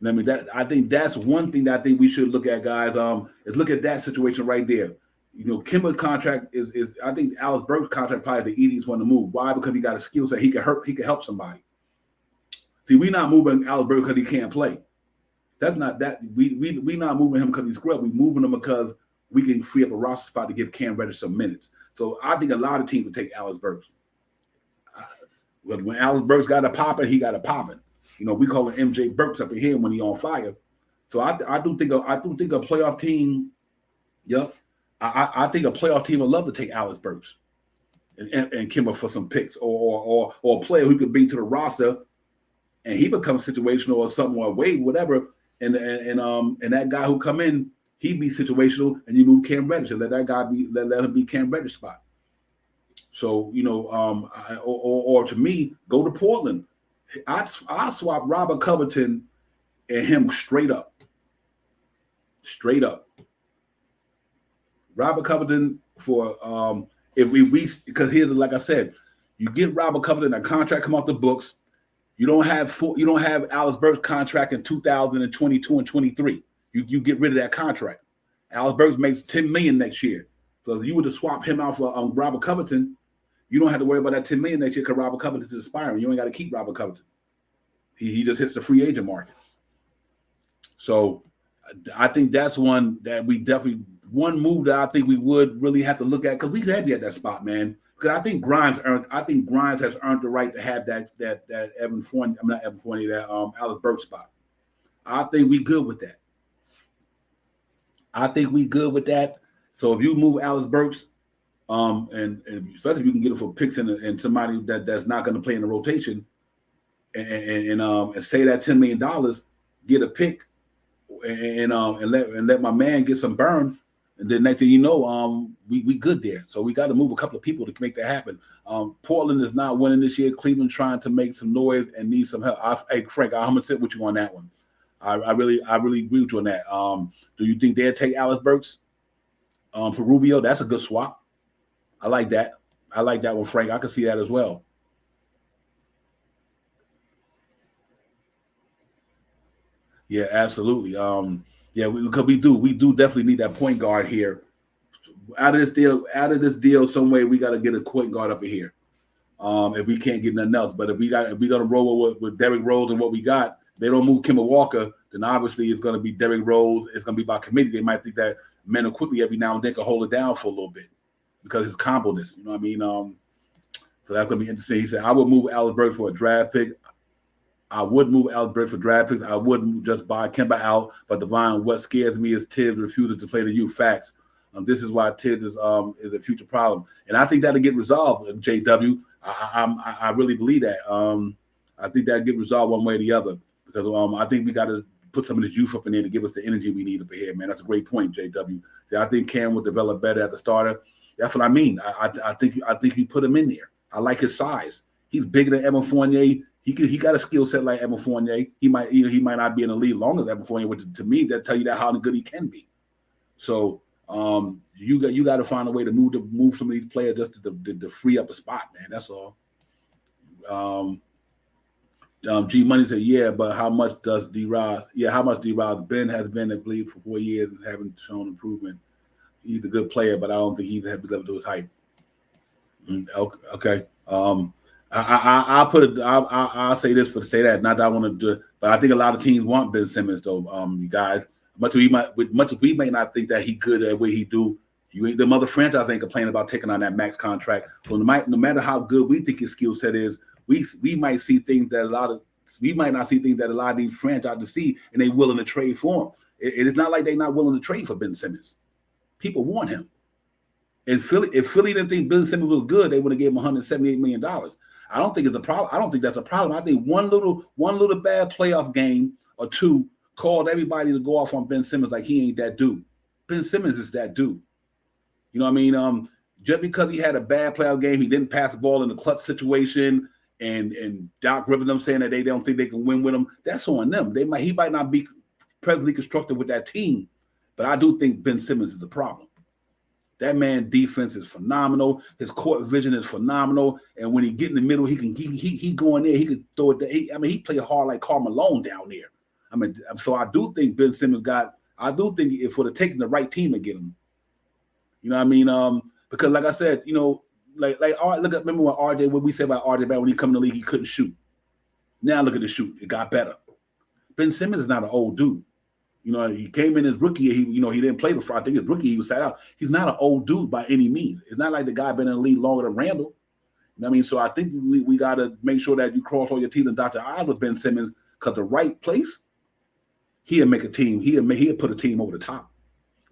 I think that's one thing that I think we should look at, guys. Is look at that situation right there. Kemba's contract is I think Alex Burks' contract probably the easiest one to move. Why? Because he got a skill set. He can help somebody. See, we're not moving Alex Burks because he can't play. That's not that. We not moving him because he's scrub. We moving him because we can free up a roster spot to give Cam Reddish some minutes. So I think a lot of teams would take Alex Burks. But when Alex Burks got a popping, he got a popping. We call it MJ Burks up in here when he on fire. So I do think a playoff team. Yep. I think a playoff team would love to take Alex Burks and Kemba for some picks or a player who could bring to the roster and he becomes situational or something or Wade, whatever. And that guy who come in, he'd be situational and you move Cam Reddish and let that guy let him be Cam Reddish spot. So, or to me, go to Portland. I'd swap Robert Covington and him straight up. Straight up. Robert Covington for if we because here's like I said, you get Robert Covington, a contract come off the books. You don't have Alex Burks' contract in 2022 and 23. You get rid of that contract. Alex Burks makes $10 million next year. So if you were to swap him out for Robert Covington, you don't have to worry about that $10 million next year because Robert Covington's expiring. You ain't got to keep Robert Covington. He just hits the free agent market. So I think that's one that we definitely one move that I think we would really have to look at because we could be at that spot, man. Because I think Grimes has earned the right to have that Alex Burks spot. I think we good with that. So if you move Alex Burks, and especially if you can get it for picks and somebody that's not going to play in the rotation, and say that $10 million, get a pick, and let my man get some burn. And then next thing you know, we good there. So we got to move a couple of people to make that happen. Portland is not winning this year. Cleveland trying to make some noise and need some help. Hey, Frank, I'm gonna sit with you on that one. I really agree with you on that. Do you think they'll take Alex Burks for Rubio? That's a good swap. I like that. I like that one, Frank. I can see that as well. Yeah, absolutely. Yeah, because we do definitely need that point guard here. Out of this deal, some way we got to get a point guard up in here. If we can't get nothing else, but if we gonna roll with Derrick Rose and what we got, they don't move Kemba Walker, then obviously it's gonna be Derrick Rose. It's gonna be by committee. They might think that Manu quickly every now and then can hold it down for a little bit because his combo-ness. You know what I mean? So that's gonna be interesting. He said, "I would move Alex Burks for a draft pick. I would move Alex Burks for draft picks. I wouldn't just buy Kemba out. But Divine, what scares me is Tibbs refusing to play the youth. Facts. This is why Tibbs is a future problem, and I think that'll get resolved. JW, I really believe that. I think that'll get resolved one way or the other because I think we got to put some of this youth up in there to give us the energy we need up here, man. That's a great point, JW. I think Cam will develop better at the starter. That's what I mean. I think you put him in there. I like his size. He's bigger than Evan Fournier. He got a skill set like Evan Fournier. He might not be in the league longer than Evan Fournier, which to me that tell you that how good he can be. So you got to find a way to move some of these players just to free up a spot, man. That's all. G Money said, yeah, but how much does D-Rod? Yeah, how much D-Rod? Ben has been in the league for 4 years and haven't shown improvement. He's a good player, but I don't think he's been able to his height. Okay. I'll say this for to say that. Not that I want to do it, but I think a lot of teams want Ben Simmons, though. You guys, much as we may not think that he good at what he do, you ain't the mother franchise ain't complaining about taking on that max contract. So no matter how good we think his skill set is, we might see things that we might not see things that a lot of these franchises see, and they willing to trade for him. It's not like they're not willing to trade for Ben Simmons. People want him. And if Philly didn't think Ben Simmons was good, they would have gave him $178 million. I don't think it's a problem. I don't think that's a problem. I think one little bad playoff game or two called everybody to go off on Ben Simmons like he ain't that dude. Ben Simmons is that dude. You know what I mean? Just because he had a bad playoff game, he didn't pass the ball in the clutch situation, and Doc Rivers them saying that they don't think they can win with him, that's on them. He might not be presently constructed with that team, but I do think Ben Simmons is the problem. That man defense is phenomenal. His court vision is phenomenal. And when he get in the middle, he go in there. He can throw it. He play hard like Karl Malone down there. So I do think Ben Simmons I do think if for the taking the right team to get him. You know what I mean? Because like I said, you know, remember when we said about RJ Barrett when he come in the league, he couldn't shoot. Now look at the shoot. It got better. Ben Simmons is not an old dude. You know, he came in his rookie year. He didn't play before. I think his rookie he was sat out. He's not an old dude by any means. It's not like the guy been in the league longer than Randle. You know what I mean? So I think we got to make sure that you cross all your T's and dot your I's with Ben Simmons, because the right place, he'll make a team. He'll put a team over the top.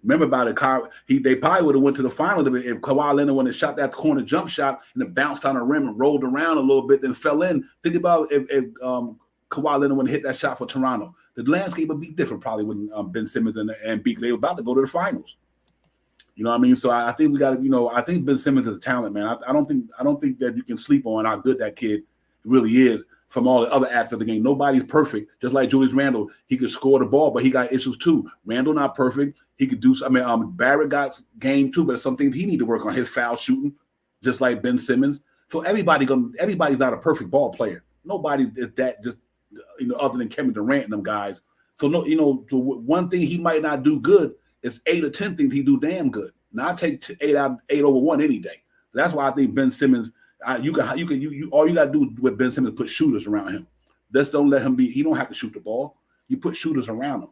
Remember about it, they probably would have went to the final if Kawhi Leonard went and shot that corner jump shot and it bounced on the rim and rolled around a little bit, then fell in. Think about if Kawhi Leonard went and hit that shot for Toronto. The landscape would be different probably with Ben Simmons and Beaker. They were about to go to the finals. You know what I mean? So I think we got to, I think Ben Simmons is a talent, man. I don't think that you can sleep on how good that kid really is from all the other aspects of the game. Nobody's perfect. Just like Julius Randle, he could score the ball, but he got issues too. Randle not perfect. He could do. Barrett got game too, but some things he need to work on. His foul shooting, just like Ben Simmons. So everybody's not a perfect ball player. Nobody is that just. Other than Kevin Durant and them guys. So so one thing he might not do good is 8 or 10 things he do damn good. Now I take 8 over 1 any day. That's why I think Ben Simmons. All you got to do with Ben Simmons is put shooters around him. Just don't let him be. He don't have to shoot the ball. You put shooters around him,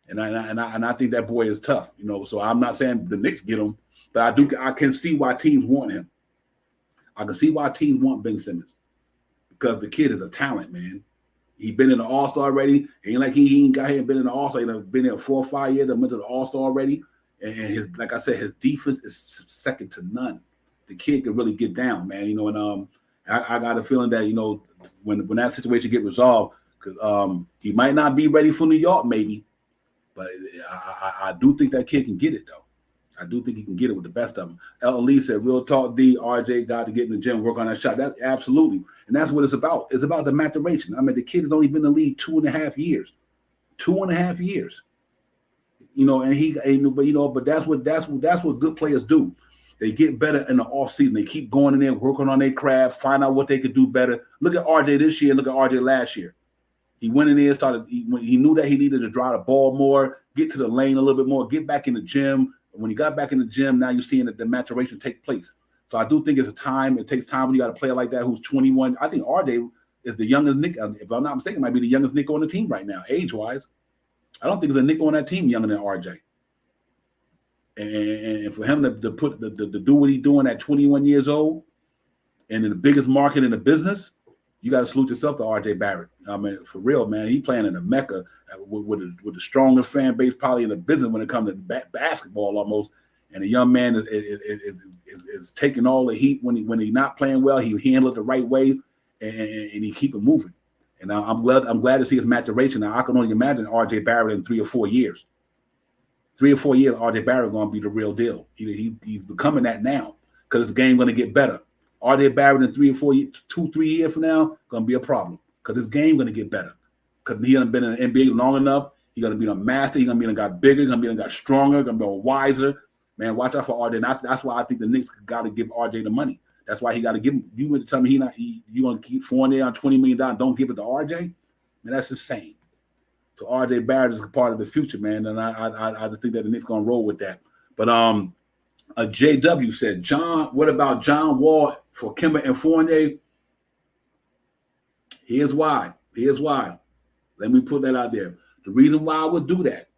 and I think that boy is tough. So I'm not saying the Knicks get him, but I can see why teams want him. I can see why teams want Ben Simmons, because the kid is a talent, man. He been in the All-Star already. Ain't like he ain't got here and been in the All-Star. Been there 4 or 5 years. Went to the All-Star already. And like I said, his defense is second to none. The kid can really get down, man. And I got a feeling that when that situation get resolved, because he might not be ready for New York, maybe, but I do think that kid can get it though. I do think he can get it with the best of them. Elton Lee said, real talk, RJ got to get in the gym, work on that shot. That absolutely. And that's what it's about. It's about the maturation. The kid has only been in the league 2.5 years. 2.5 years. But that's what good players do. They get better in the offseason. They keep going in there, working on their craft, find out what they could do better. Look at RJ this year and look at RJ last year. He went in there and he knew that he needed to drive the ball more, get to the lane a little bit more, get back in the gym. When he got back in the gym, now you're seeing that the maturation take place. So I do think it's a time. It takes time when you got a player like that who's 21. I think RJ is the youngest Nick. If I'm not mistaken, might be the youngest Nick on the team right now, age-wise. I don't think there's a Nick on that team younger than RJ. And for him to do what he's doing at 21 years old and in the biggest market in the business, you got to salute yourself to RJ Barrett. For real, man, he playing in the Mecca with the strongest fan base probably in the business when it comes to basketball almost. And the young man is taking all the heat when he's not playing well. He handled it the right way, and he keep it moving. And I'm glad to see his maturation. Now I can only imagine RJ Barrett in 3 or 4 years. 3 or 4 years, RJ Barrett going to be the real deal. He's becoming that now because his game going to get better. RJ Barrett in 3 or 4 years, 2, 3 years from now, going to be a problem because his game going to get better. Because he hasn't been in the NBA long enough. He's going to be a master. He's going to be got bigger. He's going to be got stronger. Going to be wiser. Man, watch out for RJ. And that's why I think the Knicks got to give RJ the money. That's why he got to give him. You went to tell me you going to keep Fournier on $20 million. Don't give it to RJ. Man, that's insane. So RJ Barrett is a part of the future, man. And I just think that the Knicks going to roll with that. But JW said, what about John Wall for Kemba and Fournier? Here's why. Let me put that out there. The reason why I would do that.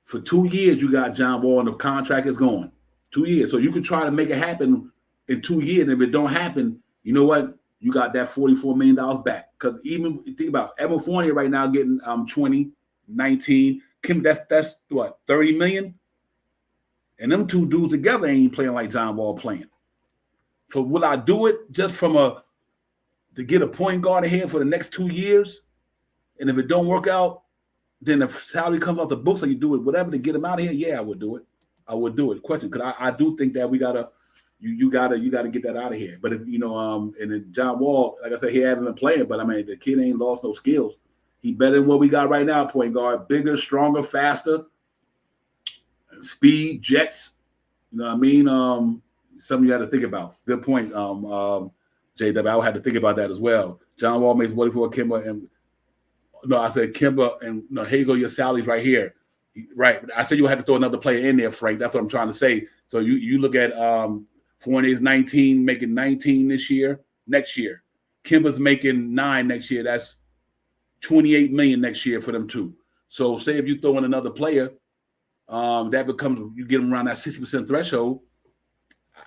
For 2 years, you got John Wall and the contract is going. 2 years. So you can try to make it happen in 2 years. And if it don't happen, you know what? You got that $44 million back. Because even think about Evan Fournier right now getting 20, 19. Kim, that's what, 30 million? And them two dudes together ain't playing like John Wall playing. So will I do it just to get a point guard ahead for the next 2 years? And if it don't work out, then the salary comes off the books, and you do it, whatever, to get him out of here. Yeah, I would do it. I would do it. Question, because I do think that we gotta, you gotta get that out of here. But if and then John Wall, like I said, he hasn't been playing, but I mean, the kid ain't lost no skills. He better than what we got right now, point guard, bigger, stronger, faster, speed, jets. You know what I mean? Something you had to think about. Good point, JW. I would have to think about that as well. John Wall makes 44, Kemba, and no, I said Kemba, and no, here you go, your salaries right here. Right. I said you had to throw another player in there, Frank. That's what I'm trying to say. So you look at Fournier's 19, making 19 this year, next year. Kemba's making 9 next year. That's $28 million next year for them two. So say if you throw in another player, that becomes, you get them around that 60% threshold.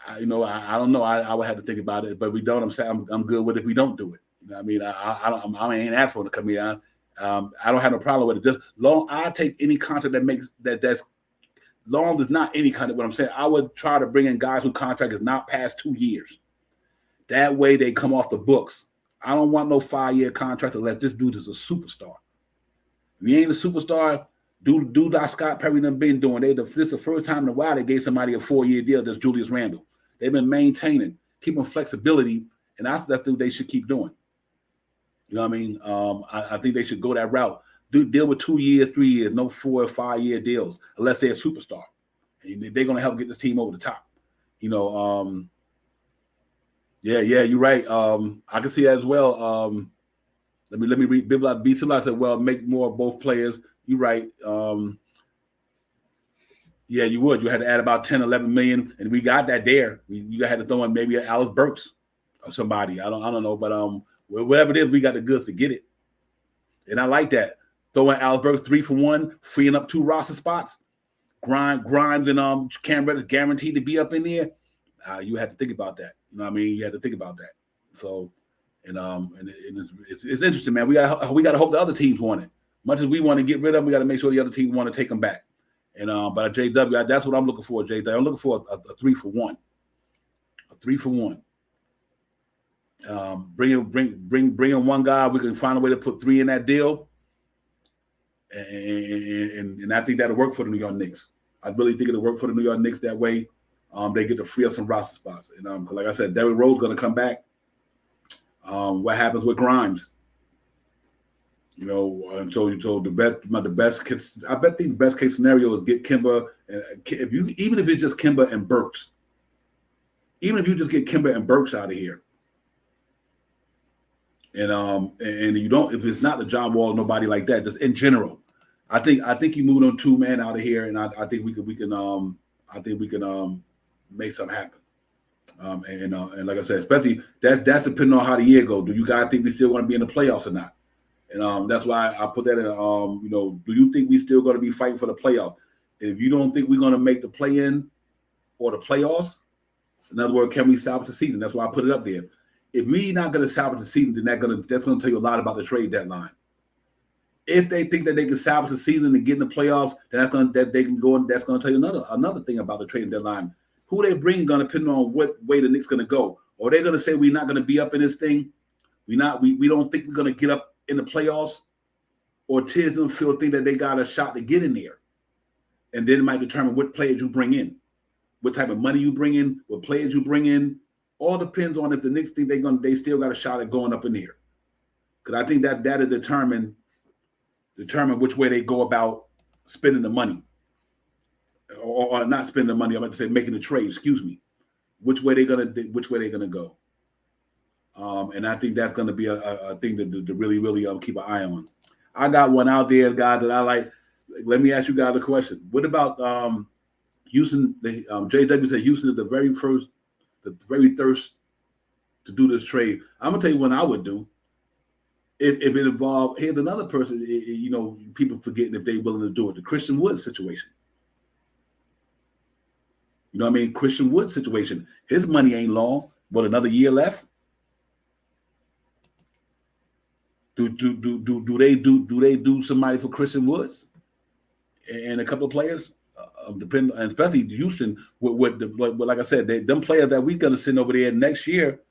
I don't know. I would have to think about it, but we don't. I'm saying I'm good with it if we don't do it. You know what I mean, I ain't asked for it to come here. I don't have no problem with it. Just long, I take any contract that makes that's long as not any kind of what I'm saying. I would try to bring in guys whose contract is not past 2 years. That way they come off the books. I don't want no 5-year contract unless this dude is a superstar. If he ain't a superstar, do like Scott Perry and them been doing. This is the first time in a while they gave somebody a 4-year deal. That's Julius Randle. They've been maintaining, keeping flexibility, and that's what they should keep doing. You know what I mean? I think they should go that route. Deal with 2 years, 3 years, no 4 or 5 year deals, unless they're a superstar. And they're going to help get this team over the top. Yeah, you're right. I can see that as well. Let me read. B. Somebody said, well, make more of both players. You're right. Yeah, you would. You had to add about 10, 11 million, and we got that there. You had to throw in maybe Alice Burks or somebody. I don't know, but whatever it is, we got the goods to get it. And I like that. Throwing Alice Burks 3 for 1, freeing up 2 roster spots. Grimes and Cam Reddish guaranteed to be up in there. You had to think about that. You know what I mean? You had to think about that. So, and it's interesting, man. We got to hope the other teams want it. Much as we want to get rid of them, we got to make sure the other teams want to take them back. And but JW, that's what I'm looking for, JW. I'm looking for a 3 for 1. A 3 for 1. Bring in one guy. We can find a way to put 3 in that deal, and I think that'll work for the New York Knicks. I really think it'll work for the New York Knicks that way. They get to free up some roster spots, and because like I said, Derrick Rose going to come back. What happens with Grimes? Until you told the best case, I bet the best case scenario is get Kemba, and even if it's just Kemba and Burks, even if you just get Kemba and Burks out of here. And you don't, if it's not the John Wall, nobody like that, just in general, I think you move on 2 men out of here, and I think we can make something happen. And like I said, especially that's depending on how the year go. Do you guys think we still want to be in the playoffs or not? And that's why I put that in. Do you think we still going to be fighting for the playoffs? If you don't think we're going to make the play-in or the playoffs, in other words, can we salvage the season? That's why I put it up there. If we're not going to salvage the season, then that's going to tell you a lot about the trade deadline. If they think that they can salvage the season and get in the playoffs, then they can go, and that's going to tell you another thing about the trading deadline. Who they bring going to depend on what way the Knicks going to go. Or they're going to say we're not going to be up in this thing. We don't think we're going to get up in the playoffs. Or Tiz and Phil think that they got a shot to get in there. And then it might determine what players you bring in, what type of money you bring in, what players you bring in. All depends on if the Knicks think they still got a shot at going up in here. Because I think that'll determine which way they go about spending the money. Or not spending the money, I'm about to say making the trade, excuse me. Which way they're gonna go. And I think that's gonna be a thing to really, really keep an eye on. I got one out there, guys, that I like. Let me ask you guys a question. What about Houston? JW said Houston is the very thirst to do this trade. I'm gonna tell you what I would do. If it involved, here's another person, people forgetting if they're willing to do it. The Christian Wood situation. You know what I mean? Christian Wood situation. His money ain't long. What, another year left? Do they do somebody for Christian Woods and a couple of players? Depending, and especially Houston, like I said, them players that we're gonna send over there next year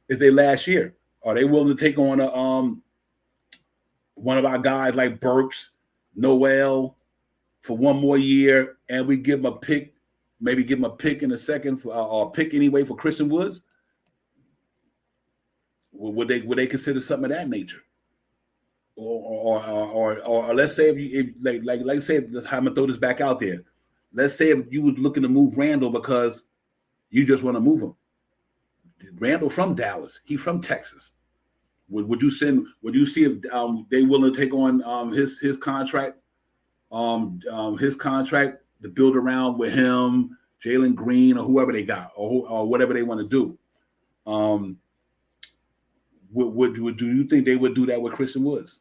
is their last year. Are they willing to take on one of our guys like Burks, Noel for one more year, and we give them a pick, maybe give them a pick in a second for, or a pick anyway for Christian Woods? Would they consider something of that nature? Or let's say if like say, I'm gonna throw this back out there. Let's say if you was looking to move Randle because you just want to move him. Randle from Dallas, he from Texas. Would you see if they willing to take on his contract, to build around with him, Jalen Green, or whoever they got, or whatever they want to do? Do you think they would do that with Christian Woods?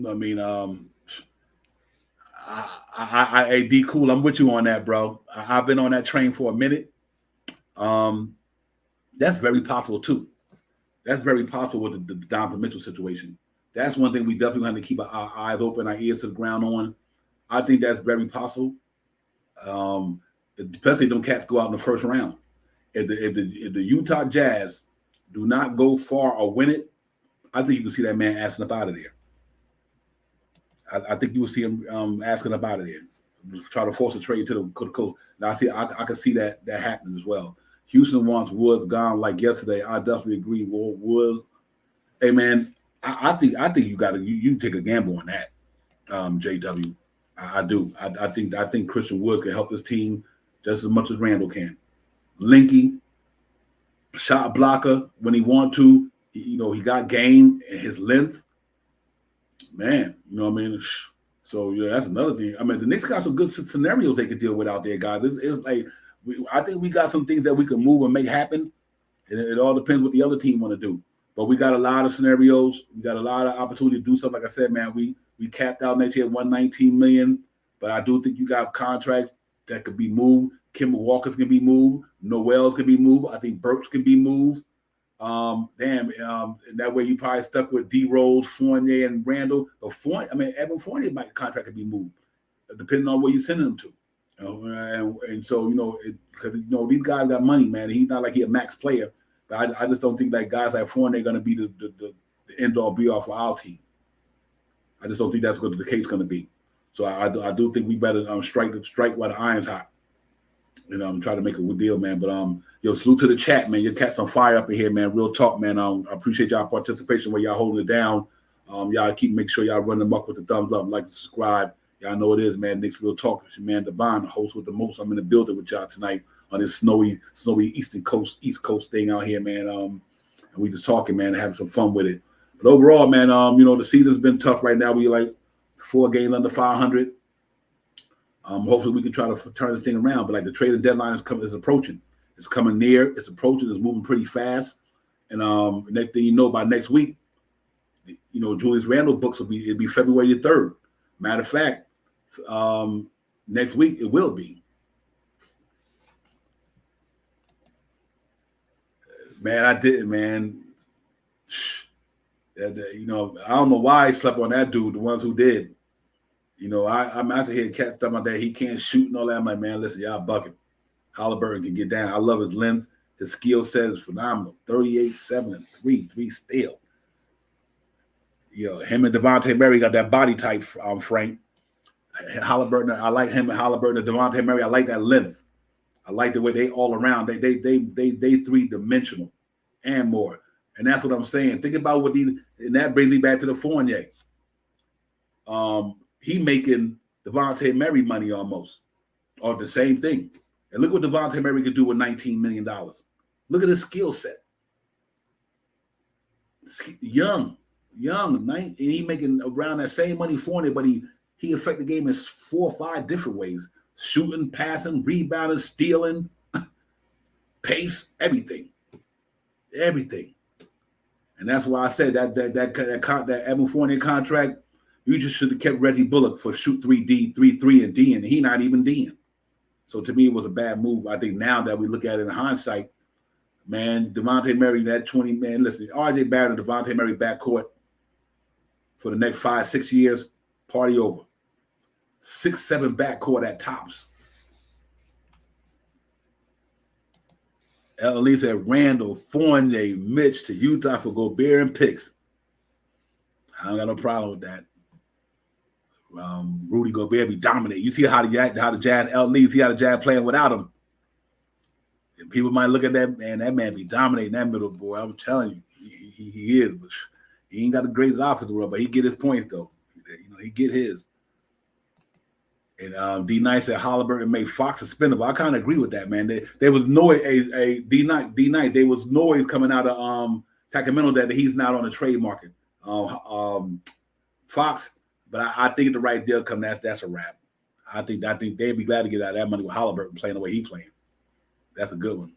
I mean, I D cool. I'm with you on that, bro. I've been on that train for a minute. That's very possible too. That's very possible with the Donovan Mitchell situation. That's one thing we definitely have to keep our eyes open, our ears to the ground on. I think that's very possible. Especially if them cats go out in the first round. If the Utah Jazz do not go far or win it, I think you can see that man asking up out of there. I think you will see him asking up out of there, try to force a trade to the coach. Now I can see that happening as well. Houston wants Woods gone like yesterday. I definitely agree. Woods, hey man, I think you got to you take a gamble on that, JW. I do. I think Christian Woods can help this team just as much as Randle can. Linky, shot blocker when he want to. He got game and his length. Man, you know what I mean? So, that's another thing. I mean, the Knicks got some good scenarios they could deal with out there, guys. It's like, I think we got some things that we can move and make happen. And it all depends what the other team want to do. But we got a lot of scenarios. We got a lot of opportunity to do something. Like I said, man, we capped out next year at $119 million. But I do think you got contracts that could be moved. Kemba Walker's can be moved. Noel's can be moved. I think Burks can be moved. And that way you probably stuck with D Rose, Fournier, and Randle. But Evan Fournier contract could be moved, depending on where you send him to. And so because these guys got money, man. He's not like he's a max player, but I just don't think that guys like Fournier are going to be the end all be all for our team. I just don't think that's what the case going to be. So I do think we better strike while the iron's hot. I'm trying to make a good deal, man. But salute to the chat, man. Your cat's on fire up in here, man. Real talk, man. I appreciate y'all participation where y'all holding it down. Y'all make sure y'all run them up with the thumbs up, like, subscribe. Y'all know it is, man. Knicks Real Talk. It's your man Devon, host with the most. I'm in the building with y'all tonight on this snowy East Coast thing out here, man. And we just talking, man, and having some fun with it. But overall, man, the season's been tough right now. We like 4 games under 500. Hopefully we can try to turn this thing around. But like the trading deadline is approaching. It's coming near. It's approaching. It's moving pretty fast. And next thing you know, by next week, Julius Randle books it'll be February 3rd. Matter of fact, next week it will be. Man, I didn't, man. I don't know why I slept on that dude. The ones who did. I'm out here cats talking about that he can't shoot and all that. I'm like, man, listen, y'all bucket. Halliburton can get down. I love his length. His skill set is phenomenal. 38, 7, and 3 steal. Him and Devontae Murray got that body type, Frank. Halliburton, I like him and Halliburton and Devontae Murray. I like that length. I like the way they all around. They 3-dimensional and more. And that's what I'm saying. Think about and that brings me back to the Fournier. He making Devontae Murray money almost, or the same thing. And look what Devontae Murray could do with $19 million. Look at his skill set. Young, and he making around that same money Fournier, but he affect the game in 4 or 5 different ways: shooting, passing, rebounding, stealing, pace, everything. And that's why I said that Evan Fournier contract. You just should have kept Reggie Bullock for shoot 3D, 3 and D, and he not even D'ing. So to me, it was a bad move. I think now that we look at it in hindsight, man, Devontae Murray, that 20, man, listen, RJ Barrett and Devontae Murray backcourt for the next 5-6 years, party over. 6-7 backcourt at tops. Lee said Randle, Fournier, Mitch to Utah for Gobert and picks. I don't got no problem with that. Rudy Gobert be dominating. You see how the Jazz Lee, see how the Jazz playing without him. And people might look at that man be dominating that middle, boy. I'm telling you, he is. But he ain't got the greatest offensive world, but he get his points though. He get his. And D Knight said Halliburton made Fox suspendable. I kind of agree with that, man. There was noise. D Knight. There was noise coming out of Sacramento that he's not on the trade market. Fox, but I think the right deal come. That's a wrap. I think they'd be glad to get out of that money with Halliburton playing the way he playing. That's a good one.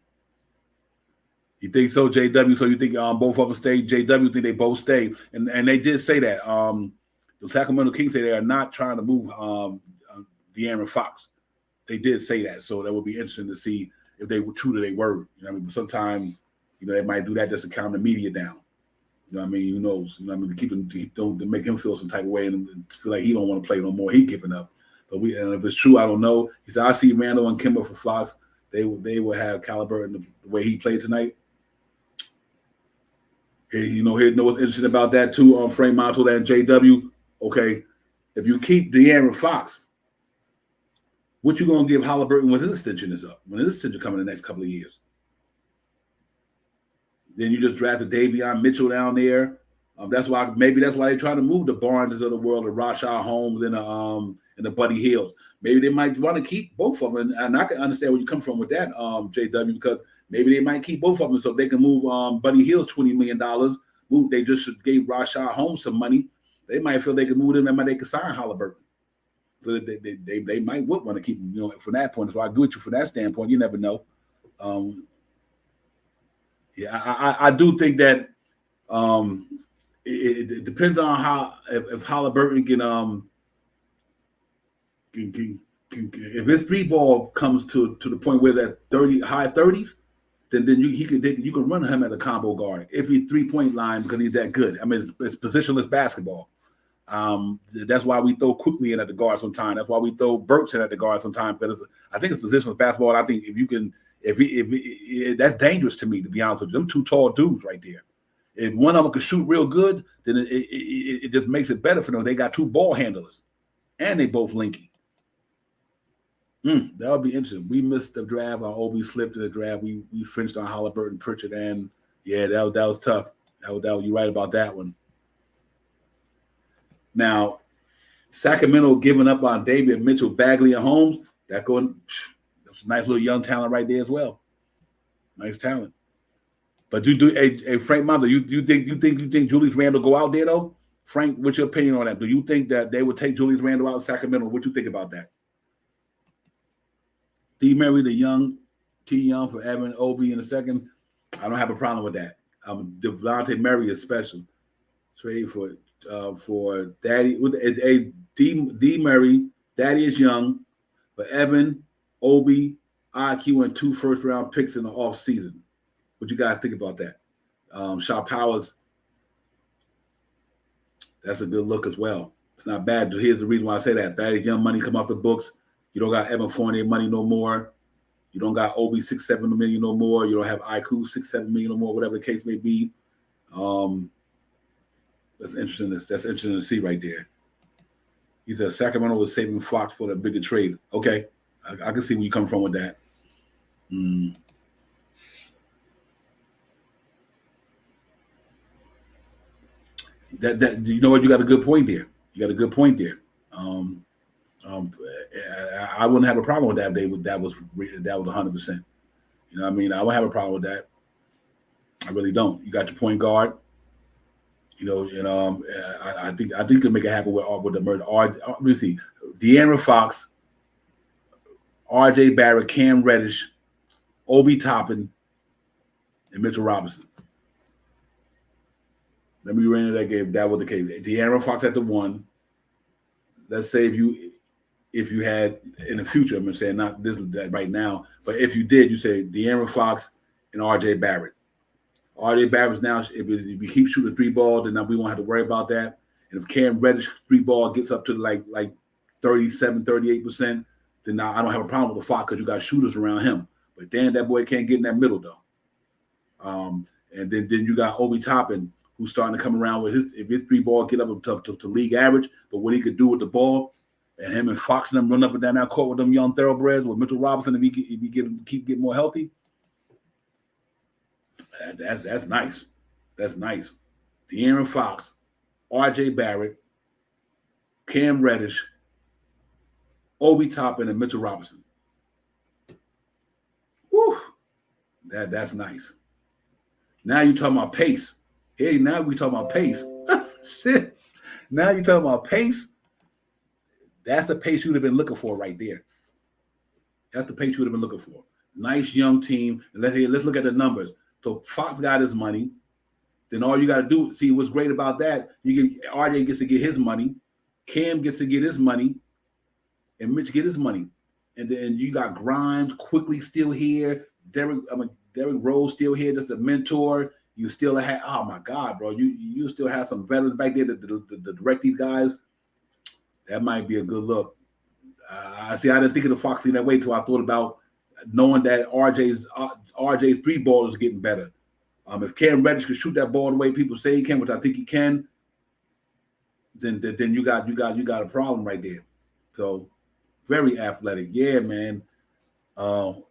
You think so, JW? So you think both of them stay? JW think they both stay, and they did say that. The Sacramento Kings say they are not trying to move De'Aaron Fox. They did say that, so that would be interesting to see if they were true to their word. You know what I mean? But sometimes, they might do that just to calm the media down. You know what I mean? Who knows? You know what I mean? To make him feel some type of way and feel like he don't want to play no more. He giving up. But and if it's true, I don't know. He said I see Randle and Kemba for Fox. They will have Halliburton the way he played tonight. Hey, you know what's interesting about that too. Frank Montola and JW. Okay, if you keep De'Aaron Fox, what you gonna give Halliburton when his extension is up? When his extension coming in the next couple of years? Then you just drafted Davion Mitchell down there. That's why they're trying to move the Barnes of the world, the Rashad Holmes, and the Buddy Hills. Maybe they might want to keep both of them, and I can understand where you come from with that, JW, because maybe they might keep both of them so they can move Buddy Hills $20 million. They just gave Rashad Holmes some money. They might feel they can move them, and they can sign Halliburton. So they might would want to keep him, from that point. So I agree with you from that standpoint. You never know. I do think that it depends on how if Halliburton can if his three ball comes to the point where that high 30s, then you can run him at a combo guard if he's 3-point line because he's that good. I mean, it's positionless basketball. That's why we throw Quickly in at the guard sometimes. That's why we throw Burks in at the guard sometimes because I think it's positionless basketball. And I think if that's dangerous to me, to be honest with you. Them two tall dudes right there. If one of them can shoot real good, then it just makes it better for them. They got two ball handlers, and they both linky. That would be interesting. We missed the draft. Our OB slipped in the draft. We Frenched on Halliburton, Pritchard, and yeah, that was tough. That was you're right about that one. Now, Sacramento giving up on David Mitchell, Bagley, and Holmes. That's a nice little young talent right there as well. Nice talent. But Frank Mondo, you think Julius Randle go out there though? Frank, what's your opinion on that? Do you think that they would take Julius Randle out of Sacramento? What you think about that? D. Murray, the young, T. Young for Evan, Obi in the second. I don't have a problem with that. Devontae Murray is special. Trade for Daddy D. Murray, Daddy is young, for Evan, Obi, IQ, and 2 first-round picks in the offseason. What you guys think about that? Shaw Powers, that's a good look as well. It's not bad. Here's the reason why I say that. Daddy's young money come off the books. You don't got Evan Fournier money no more. You don't got Obi $6-7 million no more. You don't have IQ $6-7 million no more, whatever the case may be. That's interesting. That's interesting to see right there. He said Sacramento was saving Fox for the bigger trade. Okay, I can see where you come from with that. That you know what? You got a good point there. I wouldn't have a problem with that. That was 100%. You know what I mean? I wouldn't have a problem with that. I really don't. You got your point guard. I think you can make it happen with the merger. Let me see. De'Aaron Fox, R.J. Barrett, Cam Reddish, Obi Toppin, and Mitchell Robinson. Let me run into that game. That was the case. De'Aaron Fox at the 1. Let's say if you had in the future, I'm saying not this right now, but if you did, you say De'Aaron Fox and R.J. Barrett. R.J. Barrett's now, if we keep shooting 3 ball, then we won't have to worry about that. And if Cam Reddish 3 ball gets up to like 37, 38%, then I don't have a problem with the Fox because you got shooters around him. But then that boy can't get in that middle though. And then you got Obi Toppin, who's starting to come around with his three ball get up to league average, but what he could do with the ball, and him and Fox and them run up and down that court with them young thoroughbreds with Mitchell Robinson, if he keep getting more healthy, that's nice. That's nice. De'Aaron Fox, R.J. Barrett, Cam Reddish, Obi Toppin, and Mitchell Robinson. Woo! That's nice. Now you talking about pace. Hey, now we talking about pace. Shit. Now you talking about pace. That's the pace you'd have been looking for right there. That's the pace you would have been looking for. Nice young team. And let's look at the numbers. So Fox got his money. Then all you got to do, see what's great about that, RJ gets to get his money, Cam gets to get his money, and Mitch get his money. And then you got Grimes quickly still here, Derrick Rose still here, just a mentor. You still have, oh my God, bro, you still have some veterans back there to direct these guys. That might be a good look. I didn't think of the Fox that way until I thought about knowing that RJ's three ball is getting better. If Cam Reddish can shoot that ball the way people say he can, which I think he can, then you got a problem right there. So very athletic, yeah, man. And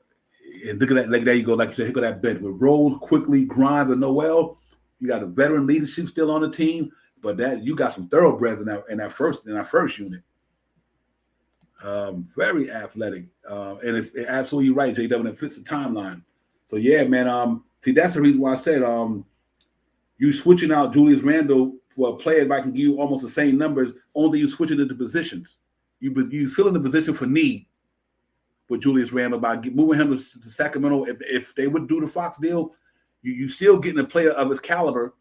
look at that, like there you go, like you said, look at that bench with Rose, quickly, Grimes, and Noel. You got a veteran leadership still on the team, but that you got some thoroughbreds in that first unit. Very athletic, and it's absolutely right, JW. It fits the timeline. So yeah, man. See, that's the reason why I said you switching out Julius Randle for a player that can give you almost the same numbers, only you switching into positions. You fill in the position for need with Julius Randle by moving him to Sacramento. If they would do the Fox deal, you still getting a player of his caliber,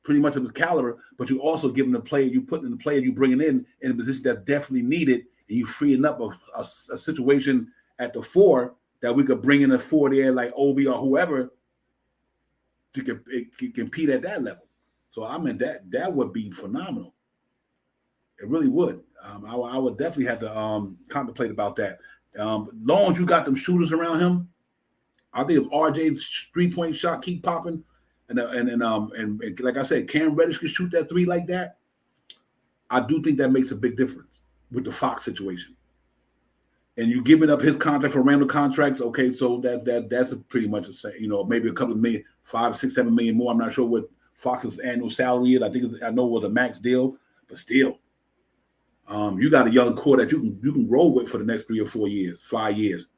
pretty much of his caliber, but you also giving the player you putting in the player you bringing in a position that's definitely needed, and you freeing up a situation at the four that we could bring in a four there like Obi or whoever to compete at that level. So I mean that would be phenomenal. It really would. I would definitely have to contemplate about that. Long as you got them shooters around him, I think if RJ's 3-point shot keep popping, and like I said, Cam Reddish can shoot that three like that, I do think that makes a big difference with the Fox situation. And you giving up his contract for Randle contracts, okay? So that's pretty much the same. Maybe a couple of million, 5, 6, 7 million more. I'm not sure what Fox's annual salary is. I know what the max deal, but still, you got a young core that you can roll with for the next 3 or 4 years, 5 years.